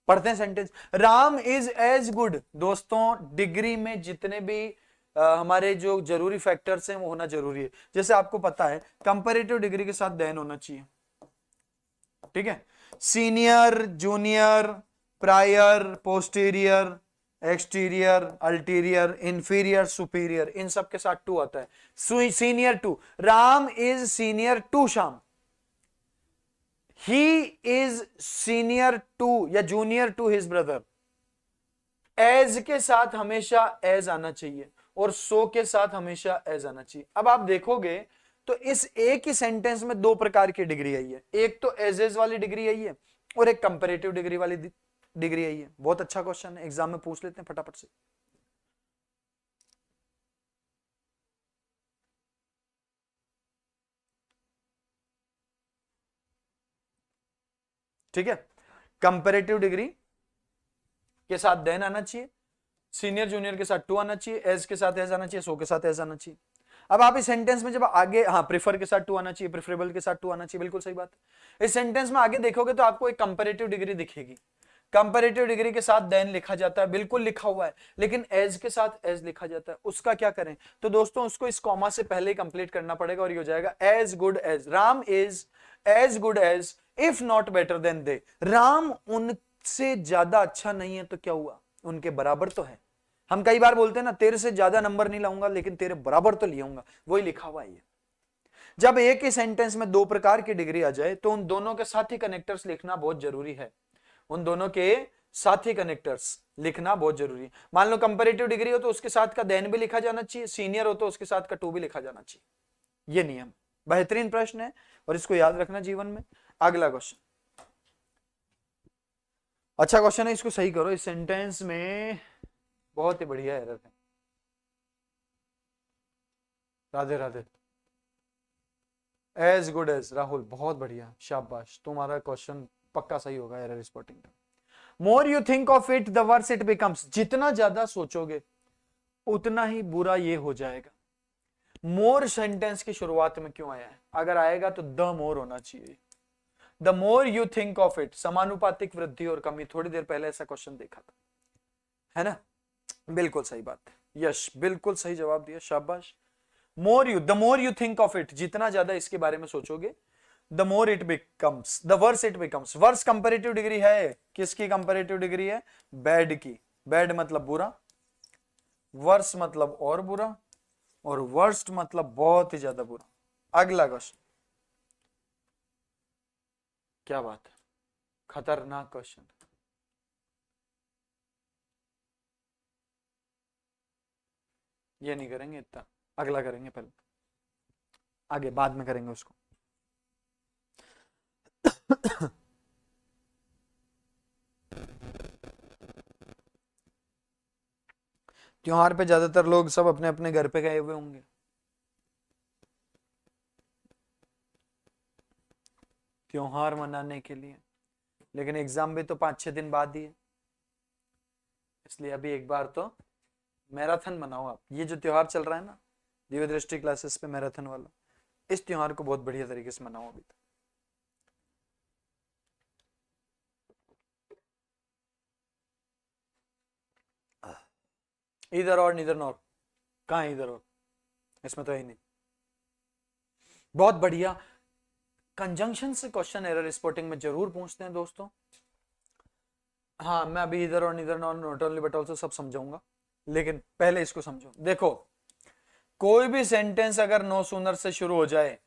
पढ़ते हैं sentence, Ram is as good. दोस्तों डिग्री में जितने भी हमारे जो जरूरी फैक्टर्स हैं वो होना जरूरी है। जैसे आपको पता है कंपैरेटिव डिग्री के साथ देन होना चाहिए, ठीक है। Senior, junior, prior, posterior, exterior, ulterior, inferior, superior, इन सब के साथ टू आता है। Senior to, Ram is senior to Shyam, he is senior to या junior to his brother. Age के साथ हमेशा एज आना चाहिए और सो के साथ हमेशा एज आना चाहिए। अब आप देखोगे तो इस एक ही सेंटेंस में दो प्रकार की डिग्री आई है, एक तो एज वाली डिग्री आई है और एक कंपैरेटिव डिग्री वाली डिग्री आई है। बहुत अच्छा क्वेश्चन है, एग्जाम में पूछ लेते हैं फटाफट से। ठीक है, कंपैरेटिव डिग्री के साथ देन आना चाहिए, सीनियर जूनियर के साथ टू आना चाहिए, एज के साथ एज आना चाहिए, सो के साथ एज आना चाहिए। अब आप इस सेंटेंस में जब आगे, हाँ प्रेफर के साथ टू आना चाहिए, प्रेफरेबल के साथ टू आना चाहिए, बिल्कुल सही बात है। इस सेंटेंस में आगे देखोगे तो आपको एक कंपैरेटिव डिग्री दिखेगी, कंपैरेटिव डिग्री के साथ देन लिखा जाता है, बिल्कुल लिखा हुआ है, लेकिन एज के साथ एज लिखा जाता है। उसका क्या करें? तो दोस्तों उसको इस कॉमा से पहले ही कंप्लीट करना पड़ेगा और ये हो जाएगा as good as. Ram is as good as if not better than they. राम उनसे ज्यादा अच्छा नहीं है तो क्या हुआ, उनके बराबर तो है। हम कई बार बोलते हैं ना, तेरे से ज्यादा नंबर नहीं लाऊंगा लेकिन तेरे बराबर तो ले आऊंगा, वही लिखा हुआ है। जब एक ही सेंटेंस में दो प्रकार की डिग्री आ जाए तो उन दोनों के साथ ही कनेक्टर्स लिखना बहुत जरूरी है, उन दोनों के साथी कनेक्टर्स लिखना बहुत जरूरी है। मान लो कंपैरेटिव डिग्री हो तो उसके साथ का देन भी लिखा जाना चाहिए, सीनियर हो तो उसके साथ का टू भी लिखा जाना चाहिए। ये नियम बेहतरीन प्रश्न है और इसको याद रखना जीवन में। अगला क्वेश्चन, अच्छा क्वेश्चन है, इसको सही करो। इस सेंटेंस में बहुत ही बढ़िया एरर है। Radhe Radhe. As good as, Rahul बहुत बढ़िया, शाबाश, तुम्हारा क्वेश्चन पक्का सही होगा एरर स्पॉटिंग का। More you think of it the worse it becomes. जितना ज्यादा सोचोगे उतना ही बुरा ये हो जाएगा। मोर सेंटेंस की शुरुआत में क्यों आया है? अगर आएगा तो द मोर होना चाहिए। The more you think of it, समानुपातिक वृद्धि और कमी, थोड़ी देर पहले ऐसा क्वेश्चन देखा था, है ना? बिल्कुल सही बात है, यश बिल्कुल सही जवाब दिया, शाबाश। More you, the more you think of it, जितना ज्यादा इसके बारे में सोचोगे the more it becomes, the worse it becomes. Worse comparative degree है, किसकी कंपैरेटिव डिग्री है? बैड की। बैड मतलब बुरा, वर्स मतलब और बुरा, और वर्स्ट मतलब बहुत ही ज्यादा बुरा। अगला क्वेश्चन, क्या बात है, खतरनाक क्वेश्चन। ये नहीं करेंगे इतना, अगला करेंगे पहले, आगे बाद में करेंगे उसको। त्योहार पे ज्यादातर लोग सब अपने अपने घर पे गए हुए होंगे, त्योहार मनाने के लिए, लेकिन एग्जाम भी तो 5-6 दिन बाद ही है, इसलिए अभी एक बार तो मैराथन मनाओ आप। ये जो त्योहार चल रहा है ना दिव्य दृष्टि क्लासेस पे मैराथन वाला, इस त्योहार को बहुत बढ़िया तरीके से मनाओ अभी तक। इधर और निधर नॉर, कहाँ इधर और, इसमें तो है ही नहीं। बहुत बढ़िया, कंजंक्शन से क्वेश्चन एरर स्पॉटिंग में जरूर पूछते हैं दोस्तों। हाँ मैं अभी इधर और neither nor, not only but also सब समझाऊंगा, लेकिन पहले इसको समझो। देखो कोई भी सेंटेंस अगर नो सूनर से शुरू हो जाए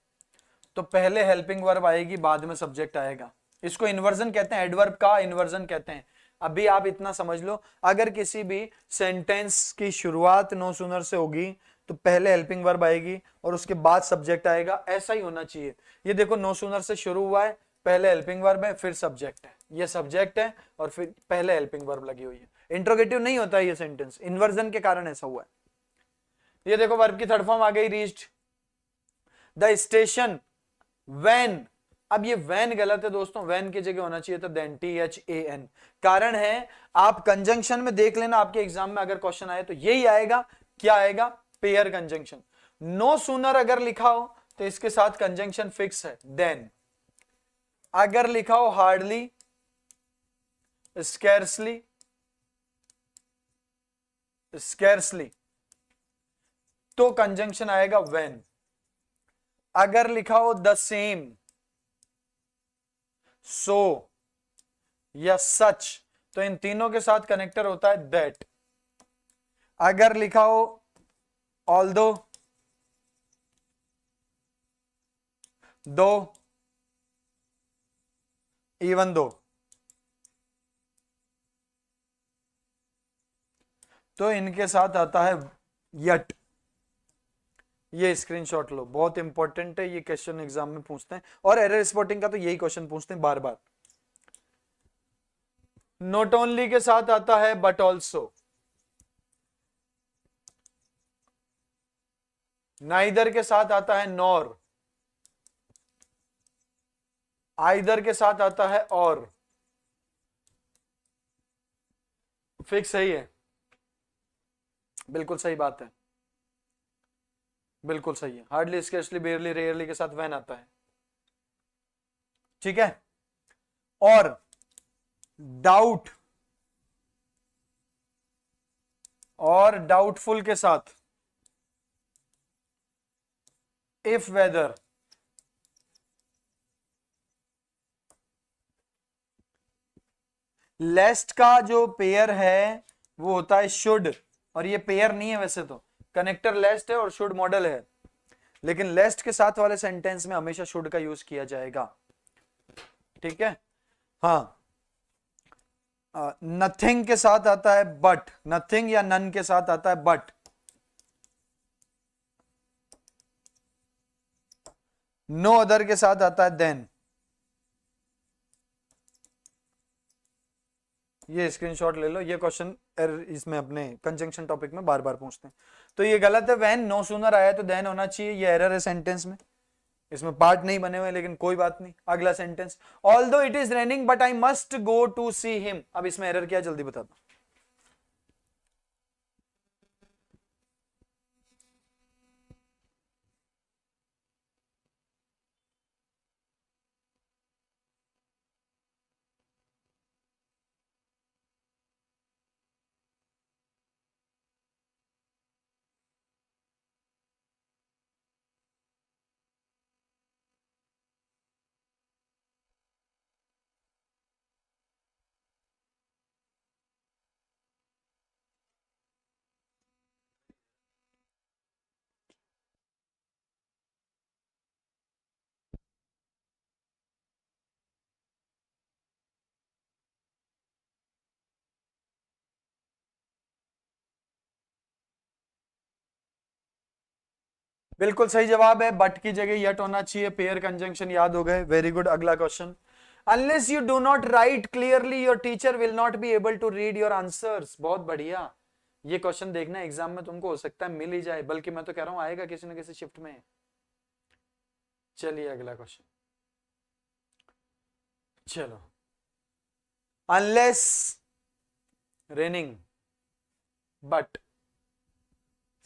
तो पहले हेल्पिंग वर्ब आएगी, बाद में सब्जेक्ट आएगा। इसको इन्वर्जन कहते हैं, एडवर्ब का इन्वर्जन कहते हैं। अभी आप इतना समझ लो, अगर किसी भी सेंटेंस की शुरुआत नो सूनर से होगी तो पहले हेल्पिंग वर्ब आएगी और उसके बाद सब्जेक्ट आएगा, ऐसा ही होना चाहिए। ये देखो नो सूनर से शुरू हुआ है, पहले हेल्पिंग वर्ब है फिर सब्जेक्ट है, ये सब्जेक्ट है और फिर पहले हेल्पिंग वर्ब लगी हुई है। इंट्रोगेटिव नहीं होता ये सेंटेंस, इन्वर्जन के कारण ऐसा हुआ है। ये देखो वर्ब की थर्ड फॉर्म आ गई, रीच्ड द स्टेशन व्हेन। अब ये वैन गलत है दोस्तों, वैन की जगह होना चाहिए था देन, THAN। कारण है, आप कंजंक्शन में देख लेना, आपके एग्जाम में अगर क्वेश्चन आए तो यही आएगा। क्या आएगा? Pair conjunction. नो सूनर अगर लिखा हो तो इसके साथ कंजंक्शन फिक्स है देन। अगर लिखा हो हार्डली, स्कैर्सली, स्कैर्सली, तो कंजंक्शन आएगा व्हेन। अगर लिखा हो द सेम, सो या सच, तो इन तीनों के साथ कनेक्टर होता है दैट। अगर लिखा हो ऑल्दो, दो, इवन दो, तो इनके साथ आता है यट। ये स्क्रीनशॉट लो, बहुत इंपॉर्टेंट है, ये क्वेश्चन एग्जाम में पूछते हैं, और एरर स्पॉटिंग का तो यही क्वेश्चन पूछते हैं बार बार। नॉट ओनली के साथ आता है बट ऑल्सो, नाइदर के साथ आता है नॉर, आइदर के साथ आता है और। फिक्स सही है, बिल्कुल सही बात है, बिल्कुल सही है। हार्डली, स्केर्सली, बेयरली, रेयरली के साथ वैन आता है, ठीक है। और डाउट और डाउटफुल के साथ इफ वेदर। लेस्ट का जो पेयर है वो होता है शुड, और ये पेयर नहीं है वैसे तो, कनेक्टर लेस्ट है और शुड मॉडल है, लेकिन लेस्ट के साथ वाले सेंटेंस में हमेशा शुड का यूज किया जाएगा, ठीक है। हाँ, नथिंग के साथ आता है बट, नथिंग या नन के साथ आता है बट। नो अदर के साथ आता है देन। ये स्क्रीनशॉट ले लो, ये क्वेश्चन इसमें अपने कंजंक्शन टॉपिक में बार बार पूछते हैं। तो ये गलत है, व्हेन नो सूनर आया तो देन होना चाहिए, ये एरर है सेंटेंस में, इसमें पार्ट नहीं बने हुए, लेकिन कोई बात नहीं। अगला sentence, although it is raining but I must go to see him. अब इसमें एरर क्या, जल्दी बता दो। बिल्कुल सही जवाब है, बट की जगह यट होना चाहिए, पेयर कंजंक्शन याद हो गए, वेरी गुड। अगला question, unless you do not write clearly your teacher will not be able to read your answers. बहुत बढ़िया, ये क्वेश्चन देखना एग्जाम में तुमको हो सकता है मिल ही जाए, बल्कि मैं तो कह रहा हूं आएगा किसी न किसी शिफ्ट में। चलिए अगला क्वेश्चन, चलो, अनलेस रेनिंग बट,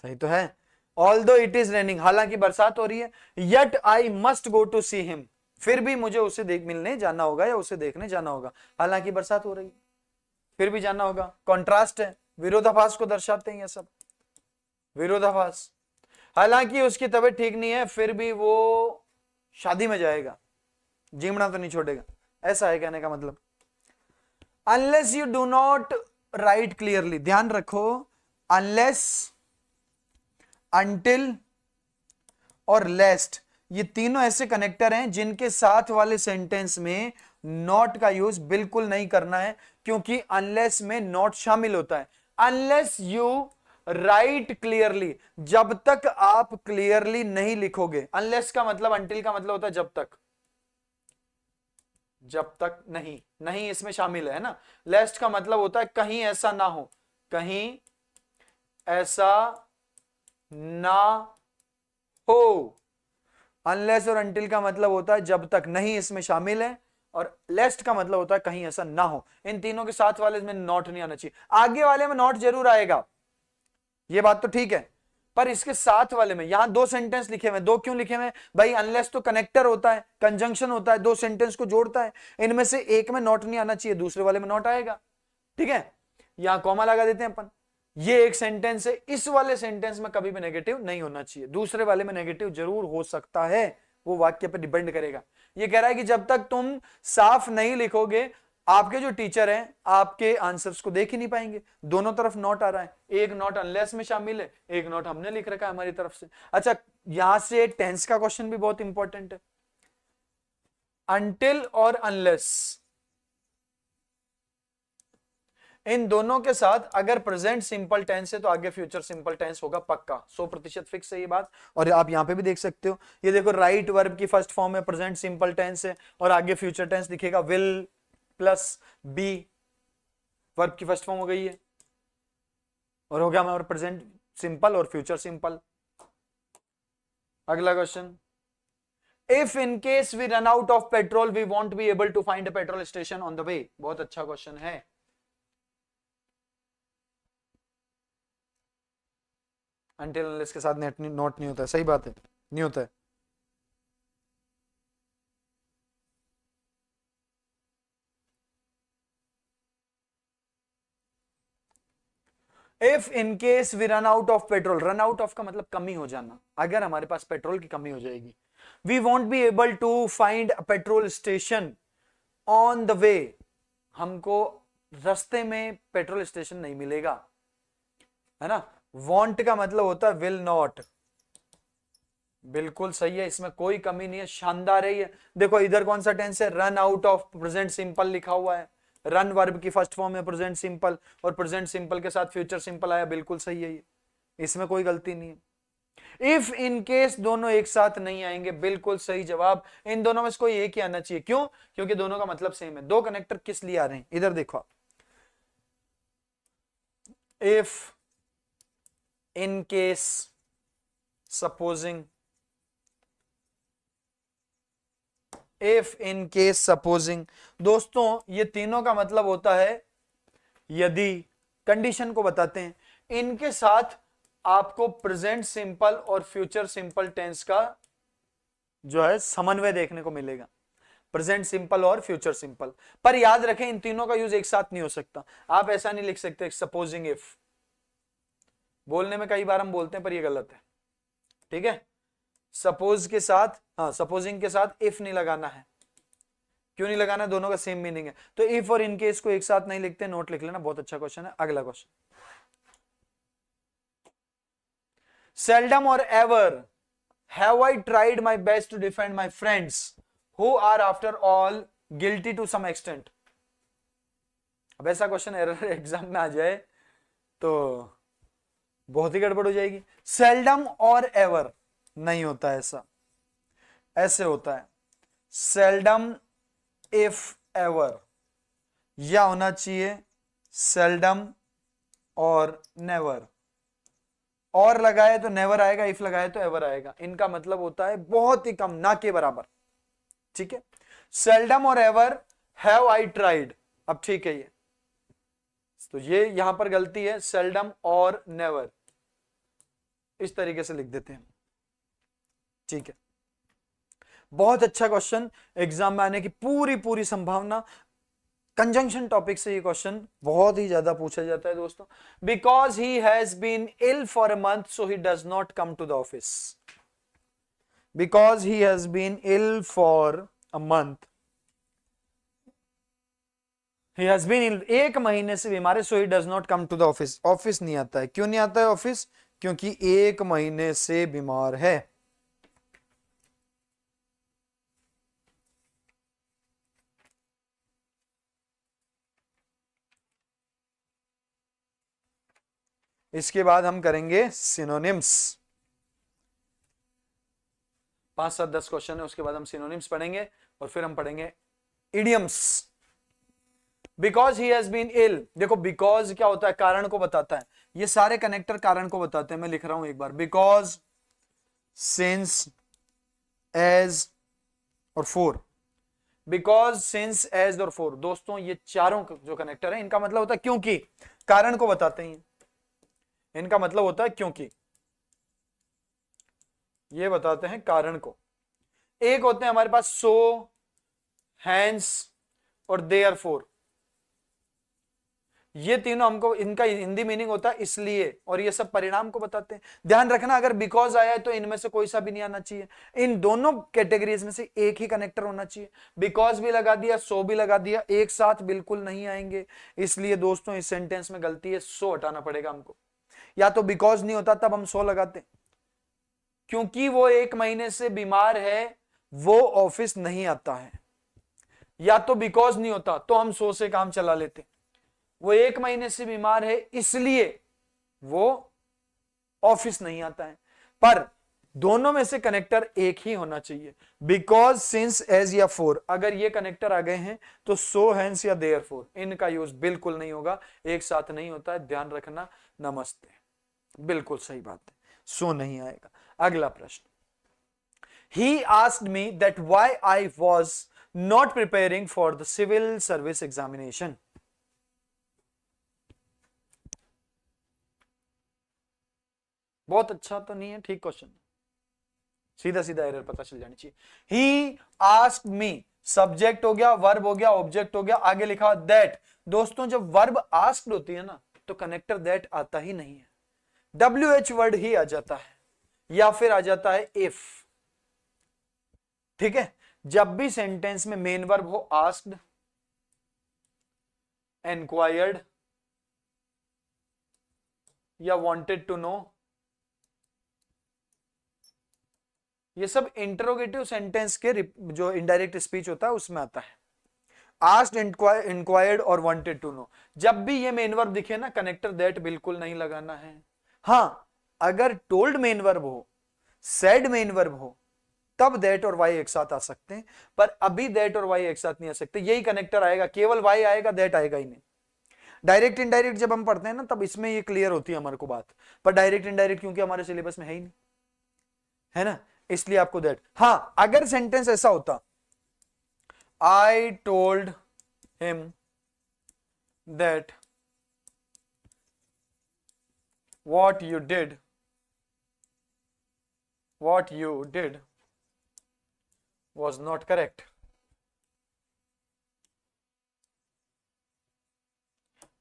सही तो है। ऑल्दो इट इज रेनिंग, हालांकि बरसात हो रही है, yet I must go to see him, फिर भी मुझे उसे मिलने जाना होगा या उसे देखने जाना होगा, हालांकि बरसात हो रही है फिर भी जाना होगा। कॉन्ट्रास्ट है, विरोधाभास को दर्शाते हैं ये सब, विरोधाभास। हालांकि उसकी तबीयत ठीक नहीं है फिर भी वो शादी में जाएगा, जीमना तो नहीं छोड़ेगा, ऐसा है कहने का मतलब। Unless you do not write clearly, ध्यान रखो, अनलेस, अनटिल और लेस्ट, ये तीनों ऐसे कनेक्टर हैं जिनके साथ वाले सेंटेंस में नॉट का यूज बिल्कुल नहीं करना है, क्योंकि अनलेस में नॉट शामिल होता है। अनलेस यू राइट क्लियरली, जब तक आप क्लियरली नहीं लिखोगे। अनलेस का मतलब, अंटिल का मतलब होता है जब तक, जब तक नहीं, नहीं इसमें शामिल है ना। लेस्ट का मतलब होता है कहीं ऐसा ना हो, कहीं ऐसा ना हो। अनलेस और अंटिल का मतलब होता है जब तक, नहीं इसमें शामिल है, और लेस्ट का मतलब होता है कहीं ऐसा ना हो। इन तीनों के साथ वाले में नॉट नहीं आना चाहिए। आगे वाले में नॉट जरूर आएगा, ये बात तो ठीक है, पर इसके साथ वाले में, यहां दो सेंटेंस लिखे हुए, दो क्यों लिखे हुए भाई? अनलेस तो कनेक्टर होता है, कंजंक्शन होता है, दो सेंटेंस को जोड़ता है, इनमें से एक में नॉट नहीं आना चाहिए, दूसरे वाले में नॉट आएगा। ठीक है, यहां कॉमा लगा देते हैं अपन। ये एक सेंटेंस है, इस वाले सेंटेंस में कभी भी नेगेटिव नहीं होना चाहिए, दूसरे वाले में नेगेटिव जरूर हो सकता है, वो वाक्य पर डिपेंड करेगा। ये कह रहा है कि जब तक तुम साफ नहीं लिखोगे, आपके जो टीचर हैं आपके आंसर्स को देख ही नहीं पाएंगे। दोनों तरफ नॉट आ रहा है, एक नॉट अनलेस में शामिल है, एक नॉट हमने लिख रखा है हमारी तरफ से। अच्छा, यहां से टेंस का क्वेश्चन भी बहुत इंपॉर्टेंट है। अनटिल और अनलेस, इन दोनों के साथ अगर प्रेजेंट सिंपल टेंस है तो आगे फ्यूचर सिंपल टेंस होगा पक्का, 100% फिक्स है ये बात। और आप यहां पे भी देख सकते हो, ये देखो राइट वर्ब की फर्स्ट फॉर्म में प्रेजेंट सिंपल टेंस है, और आगे फ्यूचर टेंस दिखेगा, विल प्लस बी, वर्ब की फर्स्ट फॉर्म हो गई है, और हो गया हमारा प्रेजेंट सिंपल और फ्यूचर सिंपल। अगला question, if in case we run out of petrol we won't be able to find a petrol station on the way. बहुत अच्छा क्वेश्चन है। अनटिल अनलेस के साथ नेट नोट नहीं होता है, सही बात है, नहीं होता है। If in case we run out of petrol, run out of का मतलब कमी हो जाना, अगर हमारे पास पेट्रोल की कमी हो जाएगी, we won't be able to find a petrol station on the way, हमको रास्ते में पेट्रोल स्टेशन नहीं मिलेगा, है ना। वॉन्ट का मतलब होता है विल नॉट, बिल्कुल सही है, इसमें कोई कमी नहीं है, शानदार है ये। देखो इधर कौन सा टेंस है, run out of, present simple लिखा हुआ है, रन वर्ब की फर्स्ट फॉर्म है प्रेजेंट सिंपल, और प्रेजेंट सिंपल के साथ फ्यूचर सिंपल आया, बिल्कुल सही है ये, इसमें कोई गलती नहीं है। इफ इन केस दोनों एक साथ नहीं आएंगे, बिल्कुल सही जवाब, इन दोनों में से कोई एक ही आना चाहिए। क्यों? क्योंकि दोनों का मतलब सेम है। दो कनेक्टर किस लिए आ रहे हैं, इधर देखो, if in case, supposing, if in case, supposing, दोस्तों ये तीनों का मतलब होता है यदि, कंडीशन को बताते हैं। इनके साथ आपको प्रेजेंट सिंपल और फ्यूचर सिंपल टेंस का जो है समन्वय देखने को मिलेगा, प्रेजेंट सिंपल और फ्यूचर सिंपल। पर याद रखें इन तीनों का यूज एक साथ नहीं हो सकता, आप ऐसा नहीं लिख सकते सपोजिंग इफ, बोलने में कई बार हम बोलते हैं पर ये गलत है। ठीक है, सपोज के साथ, हाँ सपोजिंग के साथ इफ नहीं लगाना है। क्यों नहीं लगाना? दोनों का सेम मीनिंग है, तो इफ और इनकेस को एक साथ नहीं लिखते, नोट लिख लेना, बहुत अच्छा क्वेश्चन है। अगला question, seldom or ever have I tried my best to defend my friends who are after all guilty to some extent. अब ऐसा क्वेश्चन एरर एग्जाम में आ जाए तो बहुत ही गड़बड़ हो जाएगी। सेल्डम और एवर नहीं होता ऐसा, ऐसे होता है सेल्डम इफ एवर, या होना चाहिए सेल्डम और नेवर। और लगाए तो नेवर आएगा, इफ लगाए तो एवर आएगा। इनका मतलब होता है बहुत ही कम, ना के बराबर। ठीक है, seldom or ever, have I tried. अब ठीक है, ये तो ये यहां पर गलती है, सेल्डम और नेवर इस तरीके से लिख देते हैं। ठीक है, बहुत अच्छा क्वेश्चन, एग्जाम में आने की पूरी पूरी संभावना। कंजंक्शन टॉपिक से ये क्वेश्चन बहुत ही ज्यादा पूछा जाता है दोस्तों। Because he has been ill for a month so he does not come to the office. Because he has been ill for a month, he has been ill, एक महीने से बीमार है, so he does not come to the office. Office नहीं आता है, क्यों नहीं आता है ऑफिस? क्योंकि एक महीने से बीमार है। इसके बाद हम करेंगे सिनोनिम्स। 5, 7, 10 क्वेश्चन है, उसके बाद हम सिनोनिम्स पढ़ेंगे और फिर हम पढ़ेंगे idioms. Because he has been ill, देखो बिकॉज क्या होता है, कारण को बताता है, ये सारे कनेक्टर कारण को बताते हैं। मैं लिख रहा हूं एक बार, बिकॉज, सिंस, एज और फोर। बिकॉज, सिंस, एज और फोर, दोस्तों ये चारों जो कनेक्टर है इनका मतलब होता है क्योंकि, कारण को बताते हैं। इनका मतलब होता है क्योंकि, ये बताते हैं कारण को। एक होते हैं हमारे पास सो, हैंस और देयरफॉर, ये तीनों हमको, इनका हिंदी मीनिंग होता है इसलिए, और ये सब परिणाम को बताते हैं। ध्यान रखना, अगर बिकॉज आया है तो इनमें से कोई सा भी नहीं आना चाहिए, इन दोनों कैटेगरीज में से एक ही कनेक्टर होना चाहिए। बिकॉज भी लगा दिया, सो भी लगा दिया, एक साथ बिल्कुल नहीं आएंगे। इसलिए दोस्तों इस सेंटेंस में गलती है, सो हटाना पड़ेगा हमको। या तो बिकॉज नहीं होता तब हम सो लगाते, क्योंकि वो 1 महीने से बीमार है वो ऑफिस नहीं आता है। या तो बिकॉज नहीं होता तो हम सो से काम चला लेते, वो 1 महीने से बीमार है इसलिए वो ऑफिस नहीं आता है। पर दोनों में से कनेक्टर एक ही होना चाहिए, बिकॉज, सिंस, एज या फोर। अगर ये कनेक्टर आ गए हैं तो सो, हैंस या देयरफॉर, इनका यूज बिल्कुल नहीं होगा, एक साथ नहीं होता है, ध्यान रखना। नमस्ते, बिल्कुल सही बात है, सो नहीं आएगा। अगला प्रश्न, he asked me that why I was not preparing for the civil service examination. बहुत अच्छा तो नहीं है, ठीक क्वेश्चन, सीधा सीधा एरर पता चल जानी चाहिए। ही आस्क्ड मी, सब्जेक्ट हो गया, वर्ब हो गया, ऑब्जेक्ट हो गया, आगे लिखा दैट। दोस्तों जब वर्ब आस्क्ड होती है ना तो कनेक्टर दैट आता ही नहीं है, WH वर्ड ही आ जाता है, या फिर आ जाता है इफ। ठीक है, जब भी सेंटेंस में मेन वर्ब हो आस्क्ड, एनक्वायर्ड या वांटेड टू नो, ये सब इंटरोगेटिव सेंटेंस के जो इनडायरेक्ट स्पीच होता है उसमें आता है। आस्क्ड, इंक्वायर्ड और वांटेड टू नो, जब भी ये मेन वर्ब दिखे ना कनेक्टर दैट बिल्कुल नहीं लगाना है। हां, अगर टोल्ड मेन वर्ब हो, सेड मेन वर्ब हो, तब दैट और वाई एक साथ आ सकते हैं, पर अभी दैट और वाई एक साथ नहीं आ सकते, यही कनेक्टर आएगा, केवल वाई आएगा, दैट आएगा ही नहीं। डायरेक्ट इनडायरेक्ट जब हम पढ़ते हैं ना तब इसमें ये क्लियर होती है हमारे को बात, पर डायरेक्ट इनडायरेक्ट क्योंकि हमारे सिलेबस में है ही नहीं, है ना, इसलिए आपको दैट। हां, अगर सेंटेंस ऐसा होता, I told him that what you did was not correct,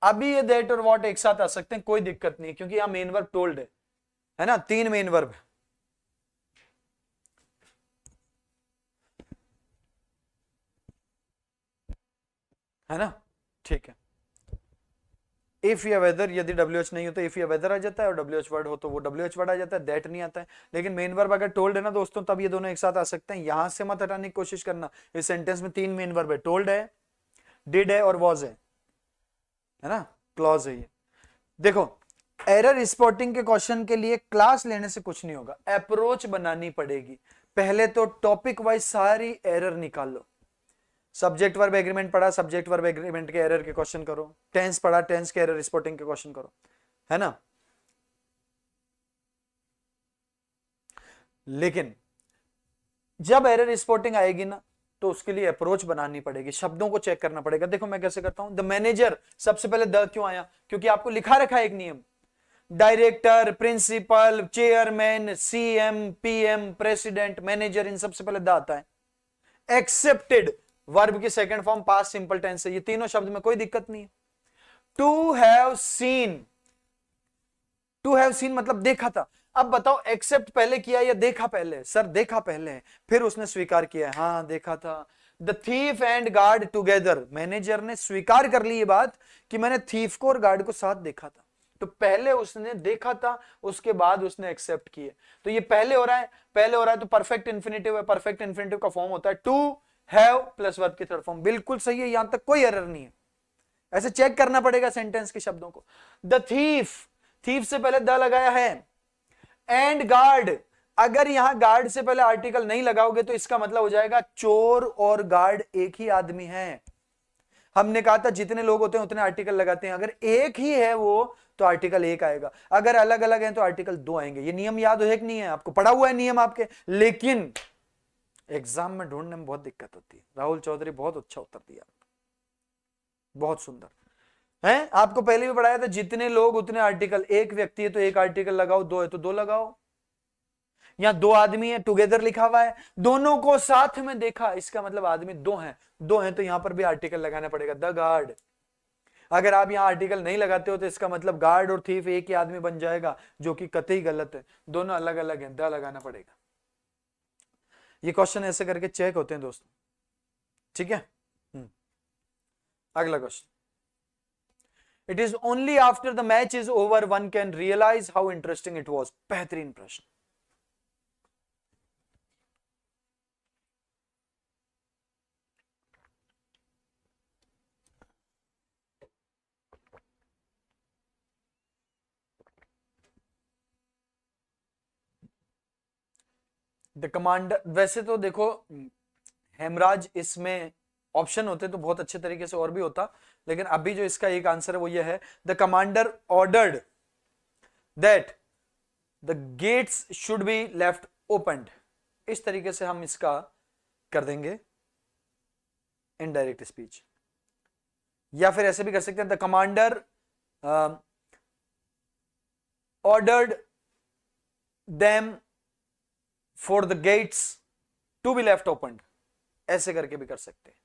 अभी ये दैट और व्हाट एक साथ आ सकते हैं, कोई दिक्कत नहीं है, क्योंकि यहां मेन वर्ब टोल्ड है ना, 3 मेन वर्ब है ना। ठीक है, इफ या वेदर, यदि WH नहीं हो तो इफ या वेदर आ जाता है, और WH वर्ड हो तो वो WH वर्ड आ जाता है, दैट नहीं आता है। लेकिन मेन वर्ब अगर टोल्ड है ना दोस्तों, तब ये दोनों एक साथ आ सकते हैं, यहां से मत हटाने की कोशिश करना। इस सेंटेंस में 3 मेन वर्ब है, टोल्ड है, डिड है और वॉज है ना, क्लॉज है ये। देखो, एरर स्पॉटिंग के क्वेश्चन के लिए क्लास लेने से कुछ नहीं होगा, अप्रोच बनानी पड़ेगी। पहले तो टॉपिक वाइज सारी एरर निकाल लो। सब्जेक्ट वर्ब एग्रीमेंट पढ़ा, सब्जेक्ट वर्ब एग्रीमेंट के एरर के क्वेश्चन करो। टेंस पढ़ा, टेंस के एरर स्पॉटिंग के क्वेश्चन करो, है ना। लेकिन जब एरर स्पॉटिंग आएगी ना तो उसके लिए अप्रोच बनानी पड़ेगी, शब्दों को चेक करना पड़ेगा। देखो मैं कैसे करता हूं, द मैनेजर, सबसे पहले द क्यों आया, क्योंकि आपको लिखा रखा है एक नियम, director, principal, chairman, CM, PM, president, manager, इन सबसे पहले द आता है। एक्सेप्टेड, वर्ब की second form past simple tense है, ये तीनों शब्द में कोई दिक्कत नहीं है। To have seen, to have seen मतलब देखा था। अब बताओ एक्सेप्ट पहले किया या देखा पहले? सर देखा पहले, फिर उसने स्वीकार किया, हाँ देखा था। The thief and guard together, manager ने स्वीकार कर ली ये बात कि मैंने थीफ को और गार्ड को साथ देखा था। तो पहले उसने देखा था, उसके बाद उसने एक्सेप्ट किया, तो ये पहले हो रहा है, पहले हो रहा है, तो परफेक्ट इंफिनिटिव है। परफेक्ट इंफिनिटिव का फॉर्म होता है टू हैव प्लस वर्ब की थर्ड फॉर्म। बिल्कुल सही है, यहां तक कोई एरर नहीं है। ऐसे चेक करना पड़ेगा सेंटेंस के शब्दों को। द थीफ, थीफ से पहले द लगाया है। एंड गार्ड, अगर यहां गार्ड से पहले आर्टिकल नहीं लगाओगे तो इसका मतलब हो जाएगा चोर और गार्ड एक ही आदमी है। हमने कहा था जितने लोग होते हैं उतने आर्टिकल लगाते हैं, अगर एक ही है वो तो आर्टिकल एक आएगा, अगर अलग अलग हैं तो आर्टिकल दो आएंगे। ये नियम याद है कि नहीं है? आपको पढ़ा हुआ है नियम आपके, लेकिन एग्जाम में ढूंढने में बहुत दिक्कत होती है। राहुल चौधरी बहुत अच्छा उत्तर दिया, बहुत सुंदर है। आपको पहले भी पढ़ाया था जितने लोग उतने आर्टिकल, एक व्यक्ति है तो एक आर्टिकल लगाओ, दो है तो दो लगाओ। यहां दो आदमी है, टुगेदर लिखा हुआ है, दोनों को साथ में देखा, इसका मतलब आदमी दो हैं, दो हैं तो यहां पर भी आर्टिकल लगाना पड़ेगा, द गार्ड। अगर आप यहां आर्टिकल नहीं लगाते हो तो इसका मतलब गार्ड और थीफ एक ही आदमी बन जाएगा, जो कि कतई गलत है, दोनों अलग अलग हैं, द लगाना पड़ेगा। ये क्वेश्चन ऐसे करके चेक होते हैं दोस्तों, ठीक है। अगला question, it is only after the match is over one can realize how interesting it was. बेहतरीन प्रश्न। द कमांडर, वैसे तो देखो हेमराज इसमें ऑप्शन होते तो बहुत अच्छे तरीके से और भी होता, लेकिन अभी जो इसका एक आंसर है वो ये है, the commander ordered that the gates should be left opened. इस तरीके से हम इसका कर देंगे इनडायरेक्ट स्पीच, या फिर ऐसे भी कर सकते हैं, the commander ordered them for the gates to be left opened, ऐसे करके भी कर सकते हैं।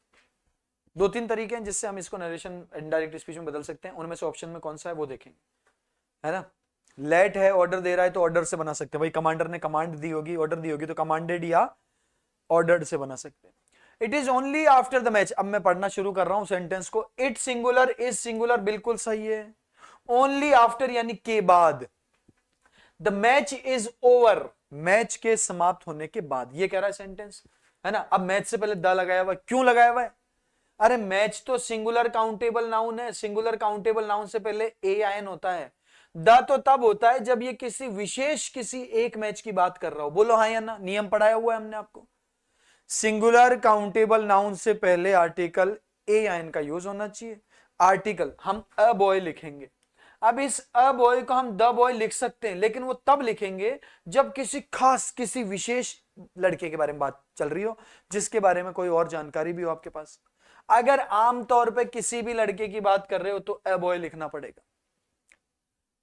दो तीन तरीके हैं जिससे हम इसको नरेशन इनडायरेक्ट स्पीच में बदल सकते हैं, उनमें से ऑप्शन में कौन सा है वो देखेंगे, है ना। लेट है, ऑर्डर दे रहा है तो ऑर्डर से बना सकते हैं, भाई कमांडर ने कमांड दी होगी, ऑर्डर दी होगी तो कमांडेड या ऑर्डर्ड से बना सकते हैं। It is only after the match, अब मैं पढ़ना शुरू कर रहा हूं सेंटेंस को। इट सिंगुलर, इज सिंगुलर, बिल्कुल सही है। ओनली आफ्टर यानी के बाद, the match is over, match के समाप्त होने के बाद, ये कह रहा है सेंटेंस, है ना। अब मैच से पहले द लगाया हुआ, क्यों लगाया हुआ है? अरे मैच तो सिंगुलर काउंटेबल नाउन है, सिंगुलर काउंटेबल नाउन से पहले ए आयन होता है। द तो तब होता है जब ये किसी विशेष, किसी एक मैच की बात कर रहा हो। बोलो हाँ या ना, नियम पढ़ाया हुआ है हमने आपको। सिंगुलर काउंटेबल नाउन से पहले आर्टिकल ए आयन का यूज होना चाहिए। आर्टिकल हम अ बॉय लिखेंगे, अब इस अ बॉय को हम द बॉय लिख सकते हैं, लेकिन वो तब लिखेंगे जब किसी खास, किसी विशेष लड़के के बारे में बात चल रही हो, जिसके बारे में कोई और जानकारी भी हो आपके पास। अगर आमतौर पे किसी भी लड़के की बात कर रहे हो तो अ बॉय लिखना पड़ेगा,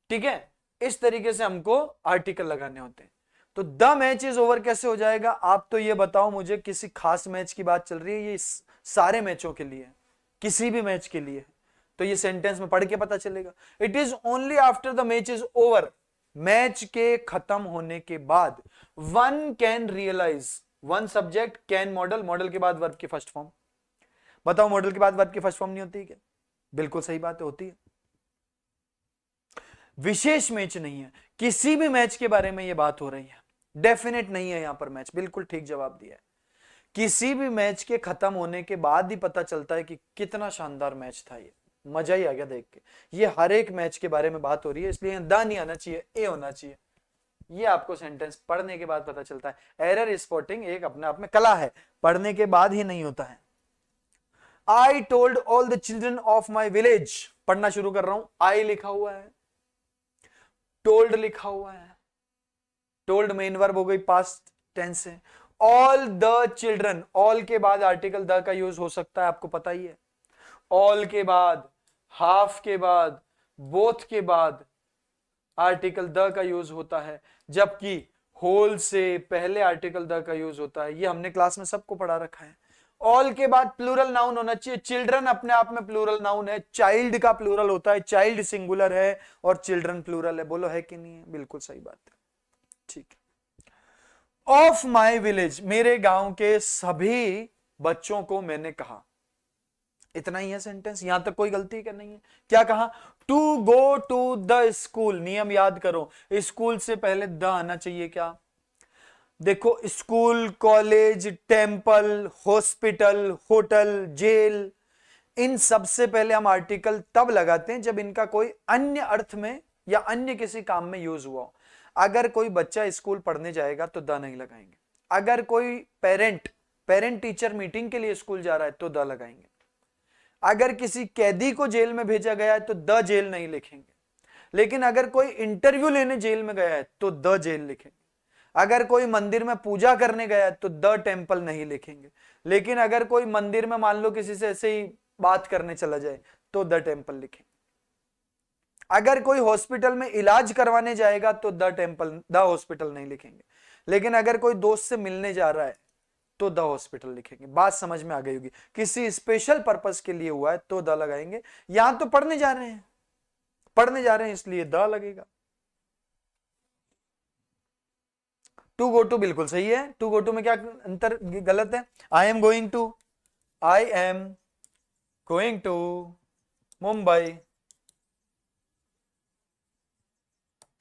ठीक है। इस तरीके से हमको आर्टिकल लगाने होते हैं। तो द मैच इज ओवर कैसे हो जाएगा? आप तो ये बताओ मुझे, किसी खास मैच की बात चल रही है, ये सारे मैचों के लिए, किसी भी मैच के लिए, तो ये सेंटेंस में पढ़ के पता चलेगा। It is only after the match is over, match के खत्म होने के बाद, one can realize, one subject, can modal, modal के बाद वर्ब की फर्स्ट फॉर्म। बताओ मॉडल के बाद वर्ब की फर्स्ट फॉर्म नहीं होती क्या? बिल्कुल सही बात है, होती है। विशेष मैच नहीं है, किसी भी मैच के बारे में यह बात हो रही है, डेफिनेट नहीं है यहां पर मैच, बिल्कुल ठीक जवाब दिया है। किसी भी मैच के खत्म होने के बाद ही पता चलता है कि कितना शानदार मैच था, ये मजा ही आ गया देख के। ये हर एक मैच के बारे में बात हो रही है, इसलिए द नहीं आना चाहिए, ए होना चाहिए। ये आपको सेंटेंस पढ़ने के बाद पता चलता है। एरर स्पॉटिंग एक अपने आप में कला है, पढ़ने के बाद ही नहीं होता है। I told all the children of my village, पढ़ना शुरू कर रहा हूं, आई लिखा हुआ है, टोल्ड लिखा हुआ है, टोल्ड मेन वर्ब हो गई, पास्ट टेंस है। ऑल द चिल्ड्रन, ऑल के बाद आर्टिकल द का यूज हो सकता है, आपको पता ही है। ऑल के बाद, हाफ के बाद, बोथ के बाद आर्टिकल द का यूज होता है, जबकि होल से पहले आर्टिकल द का यूज होता है। ये हमने क्लास में सबको पढ़ा रखा है। ऑल के बाद प्लूरल नाउन होना चाहिए। चिल्ड्रन अपने आप में प्लूरल नाउन है, चाइल्ड का प्लूरल होता है, चाइल्ड सिंगुलर है और चिल्ड्रन प्लूरल है। बोलो है कि नहीं है? बिल्कुल सही बात है, ठीक है। ऑफ माई विलेज, मेरे गांव के सभी बच्चों को मैंने कहा, इतना ही है सेंटेंस, यहां तक कोई गलती क्या नहीं है। क्या कहा? To go to the school, नियम याद करो, स्कूल से पहले द आना चाहिए। क्या देखो, school, college, temple, hospital, hotel, jail, इन सब से पहले हम आर्टिकल तब लगाते हैं जब इनका कोई अन्य अर्थ में या अन्य किसी काम में यूज हुआ हो। अगर कोई बच्चा स्कूल पढ़ने जाएगा तो द नहीं लगाएंगे। अगर कोई पेरेंट टीचर मीटिंग के लिए स्कूल जा रहा है तो द लगाएंगे। अगर किसी कैदी को जेल में भेजा गया है तो द जेल नहीं लिखेंगे। लेकिन अगर कोई इंटरव्यू लेने जेल में गया है तो द जेल लिखेंगे। अगर कोई मंदिर में पूजा करने गया है तो द टेम्पल नहीं लिखेंगे। लेकिन अगर कोई मंदिर में मान लो किसी से ऐसे ही बात करने चला जाए तो द टेम्पल लिखेंगे। अगर कोई हॉस्पिटल में इलाज करवाने जाएगा तो द हॉस्पिटल नहीं लिखेंगे। लेकिन अगर कोई दोस्त से मिलने जा रहा है तो द हॉस्पिटल लिखेंगे। बात समझ में आ गई होगी। किसी स्पेशल पर्पस के लिए हुआ है तो द लगाएंगे। यहां तो पढ़ने जा रहे हैं इसलिए द लगेगा। टू गो टू बिल्कुल सही है। टू गो टू में क्या अंतर गलत है? I am going to Mumbai,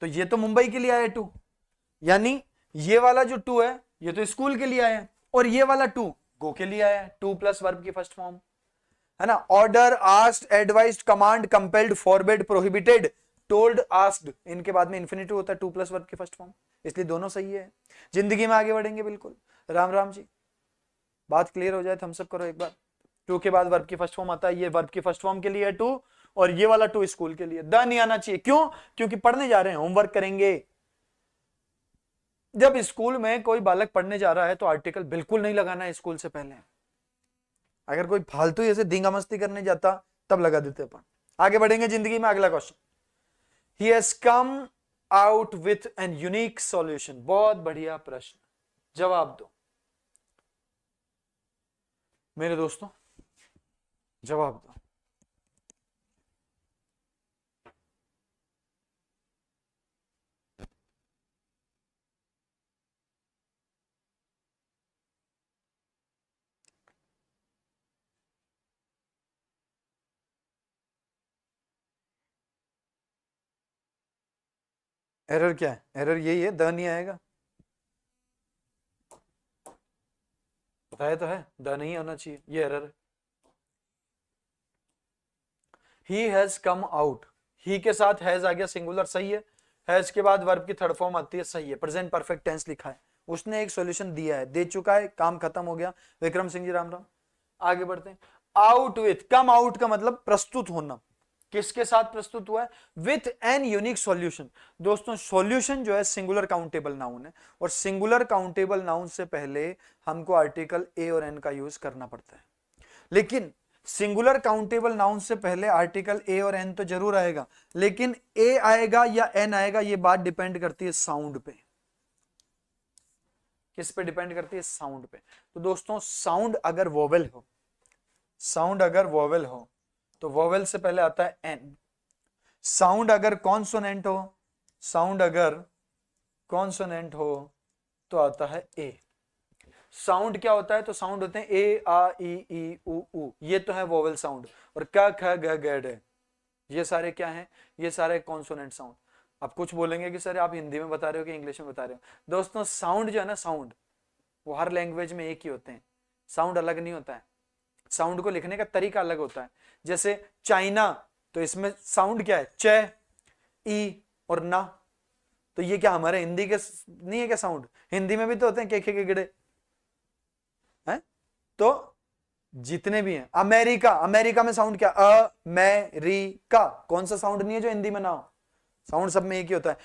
तो ये तो मुंबई के लिए आया टू, यानी ये वाला जो टू है ये तो स्कूल के लिए आया, और ये वाला टू गो के लिए आया। टू प्लस वर्ब की फर्स्ट फॉर्म है ना। Order, asked, advised, command, compelled, forbid, prohibited, told, asked, इनके बाद में इन्फिनिटिव होता है टू प्लस वर्ब की फर्स्ट फॉर्म, इसलिए दोनों सही है। जिंदगी में आगे बढ़ेंगे बिल्कुल। राम राम जी, बात क्लियर हो जाए तो हम सब करो एक बार। टू के बाद वर्ब की फर्स्ट फॉर्म आता है, ये वर्ब की फर्स्ट फॉर्म के लिए है टू, और ये वाला टू स्कूल के लिए। द नहीं आना चाहिए। क्यों? क्योंकि पढ़ने जा रहे हैं, होमवर्क करेंगे। जब स्कूल में कोई बालक पढ़ने जा रहा है तो आर्टिकल बिल्कुल नहीं लगाना है स्कूल से पहले। अगर कोई फालतू ऐसे धींगा मस्ती करने जाता तब लगा देते अपन। आगे बढ़ेंगे जिंदगी में। अगला question, he has come out with an unique solution. बहुत बढ़िया प्रश्न, जवाब दो मेरे दोस्तों, जवाब दो। एरर क्या है? एरर यही है, द नहीं आएगा। बताया तो है, द नहीं आना चाहिए, ये एरर है। ही हैज कम आउट, ही के साथ हैज आ गया, सिंगुलर, सही है। हैज के बाद वर्ब की थर्ड फॉर्म आती है, सही है। प्रेजेंट परफेक्ट टेंस लिखा है, उसने एक सॉल्यूशन दिया है, दे चुका है, काम खत्म हो गया। विक्रम सिंह जी राम राम। आगे बढ़ते हैं। आउट विथ, कम आउट का मतलब प्रस्तुत होना। किसके साथ प्रस्तुत हुआ है? With an unique solution. दोस्तों सॉल्यूशन जो है सिंगुलर काउंटेबल नाउन है, और सिंगुलर काउंटेबल नाउन से पहले हमको आर्टिकल ए और एन का यूज करना पड़ता है। लेकिन सिंगुलर काउंटेबल नाउन से पहले आर्टिकल ए और एन तो जरूर आएगा, लेकिन ए आएगा या एन आएगा ये बात डिपेंड करती है साउंड पे। किस पे डिपेंड करती है? साउंड पे। तो दोस्तों साउंड अगर वोवेल हो, तो वोवेल से पहले आता है एन। साउंड अगर कॉन्सोनेंट हो तो आता है ए। साउंड क्या होता है? तो साउंड होते हैं ए, आ, ई, उ, ये तो है वोवेल साउंड। और क, ख, ग, घ, ढ, ये सारे क्या हैं? ये सारे कॉन्सोनेंट साउंड। अब कुछ बोलेंगे कि सर आप हिंदी में बता रहे हो कि इंग्लिश में बता रहे हो। दोस्तों साउंड जो है ना, साउंड वो हर लैंग्वेज में एक ही होते हैं, साउंड अलग नहीं होता है। साउंड को लिखने का तरीका अलग होता है। जैसे चाइना, तो इसमें साउंड क्या है? च, ई और ना। तो ये क्या हमारे हिंदी के नहीं है क्या साउंड? हिंदी में भी तो होते हैं के, गिड़े हैं। तो जितने भी हैं, अमेरिका में साउंड क्या? अमेरिका। कौन सा साउंड नहीं है जो हिंदी में ना हो? साउंड सब में एक ही होता है।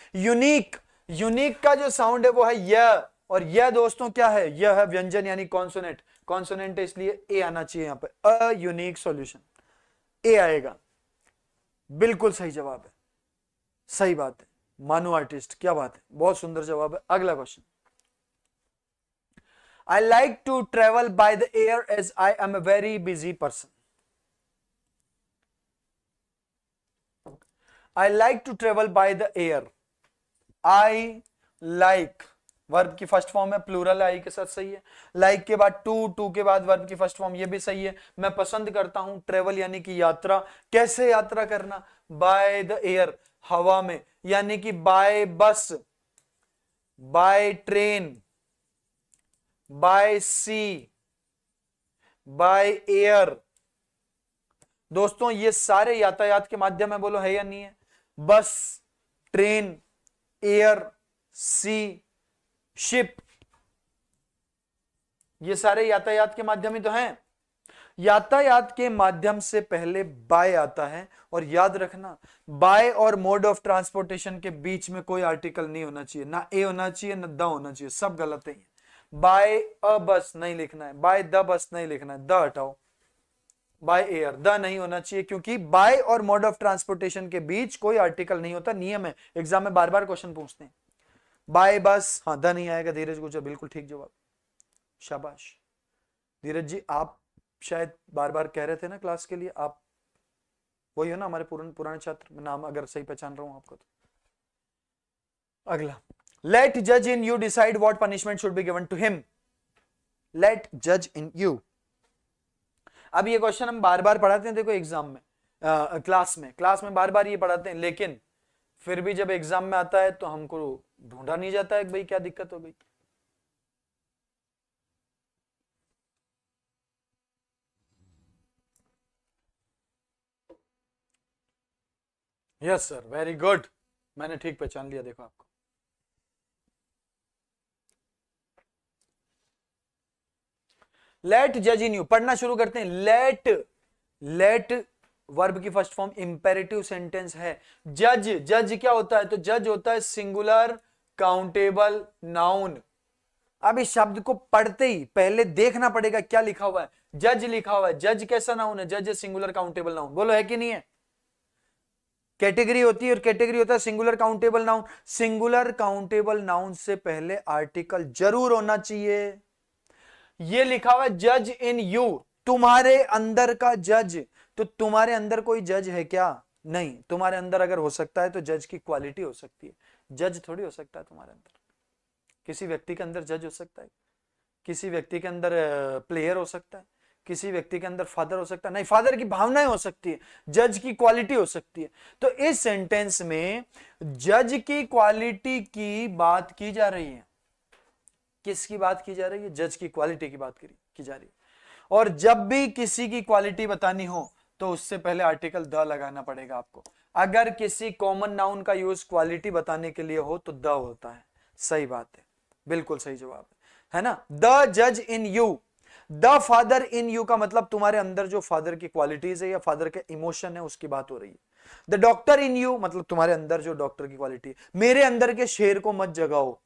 यूनिक का जो साउंड है वो है य, और यह दोस्तों क्या है? यह है व्यंजन यानी कॉन्सोनेंट है, इसलिए ए आना चाहिए यहां पे। अ यूनिक सॉल्यूशन, ए आएगा। बिल्कुल सही जवाब है, सही बात है। मानो आर्टिस्ट, क्या बात है, बहुत सुंदर जवाब है। अगला question, I like to travel by the air as I am a very busy person. I like to travel by the air. I like verb की फर्स्ट फॉर्म है, प्लूरल है, आई के साथ सही है। लाइक के बाद टू के बाद वर्ब की फर्स्ट फॉर्म, ये भी सही है। मैं पसंद करता हूं ट्रेवल यानी कि यात्रा। कैसे यात्रा करना? बाय द एयर, हवा में, यानी कि by bus, by train, by sea, by air. दोस्तों ये सारे यातायात के माध्यम है, बोलो है या नहीं है? बस, ट्रेन, एयर, सी, शिप, ये सारे यातायात के माध्यम ही तो हैं। यातायात के माध्यम से पहले बाय आता है, और याद रखना बाय और मोड ऑफ ट्रांसपोर्टेशन के बीच में कोई आर्टिकल नहीं होना चाहिए, ना ए होना चाहिए ना द होना चाहिए, सब गलत है। बाय अ बस नहीं लिखना है, बाय द बस नहीं लिखना है, द हटाओ, बाय एयर, द नहीं होना चाहिए, क्योंकि बाय और मोड ऑफ ट्रांसपोर्टेशन के बीच कोई आर्टिकल नहीं होता, नियम है, एग्जाम में बार बार क्वेश्चन पूछते हैं। बाय बस, हाँ द नहीं आएगा। धीरज गुजर बिल्कुल ठीक जवाब, शाबाश। धीरज जी आप शायद बार बार कह रहे थे ना क्लास के लिए, आप वही हो ना हमारे पुराने छात्र, नाम अगर सही पहचान रहा हूं आपको तो। अगला, लेट जज in you decide what punishment should be given to him. Let जज इन यू, अब ये क्वेश्चन हम बार बार पढ़ाते हैं, देखो एग्जाम में, क्लास में बार बार ये पढ़ाते हैं, लेकिन फिर भी जब एग्जाम में आता है तो हमको ढूंढा नहीं जाता है भाई क्या दिक्कत हो गई। यस सर, वेरी गुड, मैंने ठीक पहचान लिया, देखो आपको। लेट जज इन यू, पढ़ना शुरू करते हैं। लेट वर्ब की फर्स्ट फॉर्म इंपेरेटिव सेंटेंस है। जज क्या होता है, तो जज होता है सिंगुलर काउंटेबल नाउन। अब इस शब्द को पढ़ते ही पहले देखना पड़ेगा क्या लिखा हुआ है। जज लिखा हुआ है, जज कैसा नाउन है, जज सिंगुलर काउंटेबल नाउन, बोलो है कि नहीं है। कैटेगरी होती है, और कैटेगरी होता है singular countable noun. Singular countable noun से पहले आर्टिकल जरूर होना चाहिए। ये लिखा हुआ है जज इन यू, तुम्हारे अंदर का जज, तो तुम्हारे अंदर कोई जज है क्या, नहीं। तुम्हारे अंदर अगर हो सकता है तो जज की क्वालिटी हो सकती है, जज थोड़ी हो सकता है तुम्हारे अंदर। किसी व्यक्ति के अंदर जज हो सकता है, किसी व्यक्ति के अंदर प्लेयर हो सकता है, किसी व्यक्ति के अंदर फादर हो सकता है, नहीं, फादर की भावनाएं हो सकती है, जज की क्वालिटी हो सकती है। तो इस सेंटेंस में जज की क्वालिटी की बात की जा रही है। किसकी बात की जा रही है, जज की क्वालिटी की बात की जा रही है। और जब भी किसी की क्वालिटी बतानी हो तो उससे पहले आर्टिकल द लगाना पड़ेगा आपको। अगर किसी कॉमन नाउन का यूज क्वालिटी बताने के लिए हो तो द होता है। सही बात है, बिल्कुल सही जवाब है ना। द जज in you, the father in you का मतलब तुम्हारे अंदर जो फादर की क्वालिटीज है या फादर के इमोशन है उसकी बात हो रही है। द डॉक्टर इन यू मतलब तुम्हारे अंदर जो डॉक्टर की क्वालिटी है। मेरे अंदर के शेर को मत जगाओ,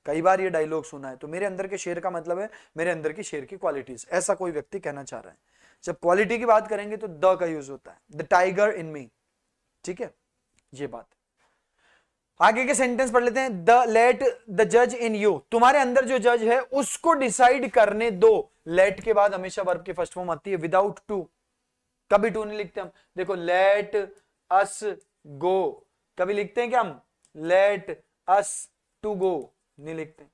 कई बार ये डायलॉग सुना है, तो मेरे अंदर के शेर का मतलब है मेरे अंदर की शेर की क्वालिटीज, ऐसा कोई व्यक्ति कहना चाह रहा है। जब क्वालिटी की बात करेंगे तो द का यूज होता है, द टाइगर इन मी, ठीक है, ये बात। आगे के सेंटेंस पढ़ लेते हैं। द लेट द जज इन यू, तुम्हारे अंदर जो जज है उसको डिसाइड करने दो। लेट के बाद हमेशा वर्ब की फर्स्ट फॉर्म आती है विदाउट टू, कभी टू नहीं लिखते हम। देखो लेट अस गो, कभी लिखते हैं क्या हम, लेट अस टू गो नहीं लिखते,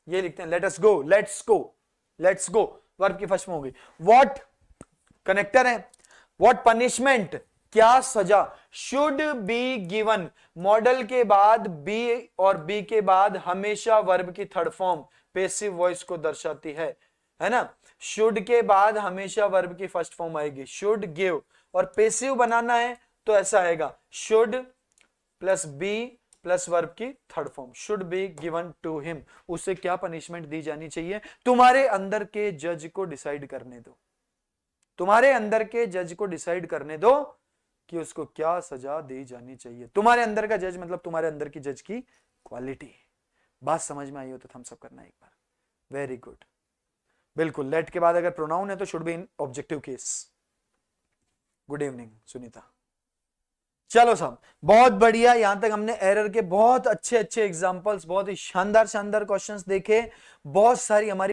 ये लिखते हैं let us go, let's go, let's go, verb की फर्स्ट फॉर्म हो गई। व्हाट कनेक्टर है, व्हाट पनिशमेंट क्या सजा, शुड बी गिवन, मॉडल के बाद बी और बी के बाद हमेशा वर्ब की थर्ड फॉर्म पैसिव वॉइस को दर्शाती है ना। शुड के बाद हमेशा वर्ब की फर्स्ट फॉर्म आएगी, शुड गिव, और पैसिव बनाना है तो ऐसा आएगा should plus be plus verb की third form, should be given to him. उसे क्या पनिशमेंट दी जानी चाहिए, तुम्हारे अंदर के जज को डिसाइड करने दो, तुम्हारे अंदर के जज को डिसाइड करने दो कि उसको क्या सजा दी जानी चाहिए। तुम्हारे अंदर का जज मतलब तुम्हारे अंदर की जज की क्वालिटी। बात समझ में आई हो तो थम्स अप करना एक बार, वेरी गुड। बिल्कुल, लेट के बाद अगर प्रोनाउन है तो should be in objective case. Good evening Sunita. चलो साहब, बहुत बढ़िया, यहां तक हमने एरर के बहुत अच्छे एग्जांपल्स, बहुत ही शानदार क्वेश्चंस देखे, बहुत सारी हमारी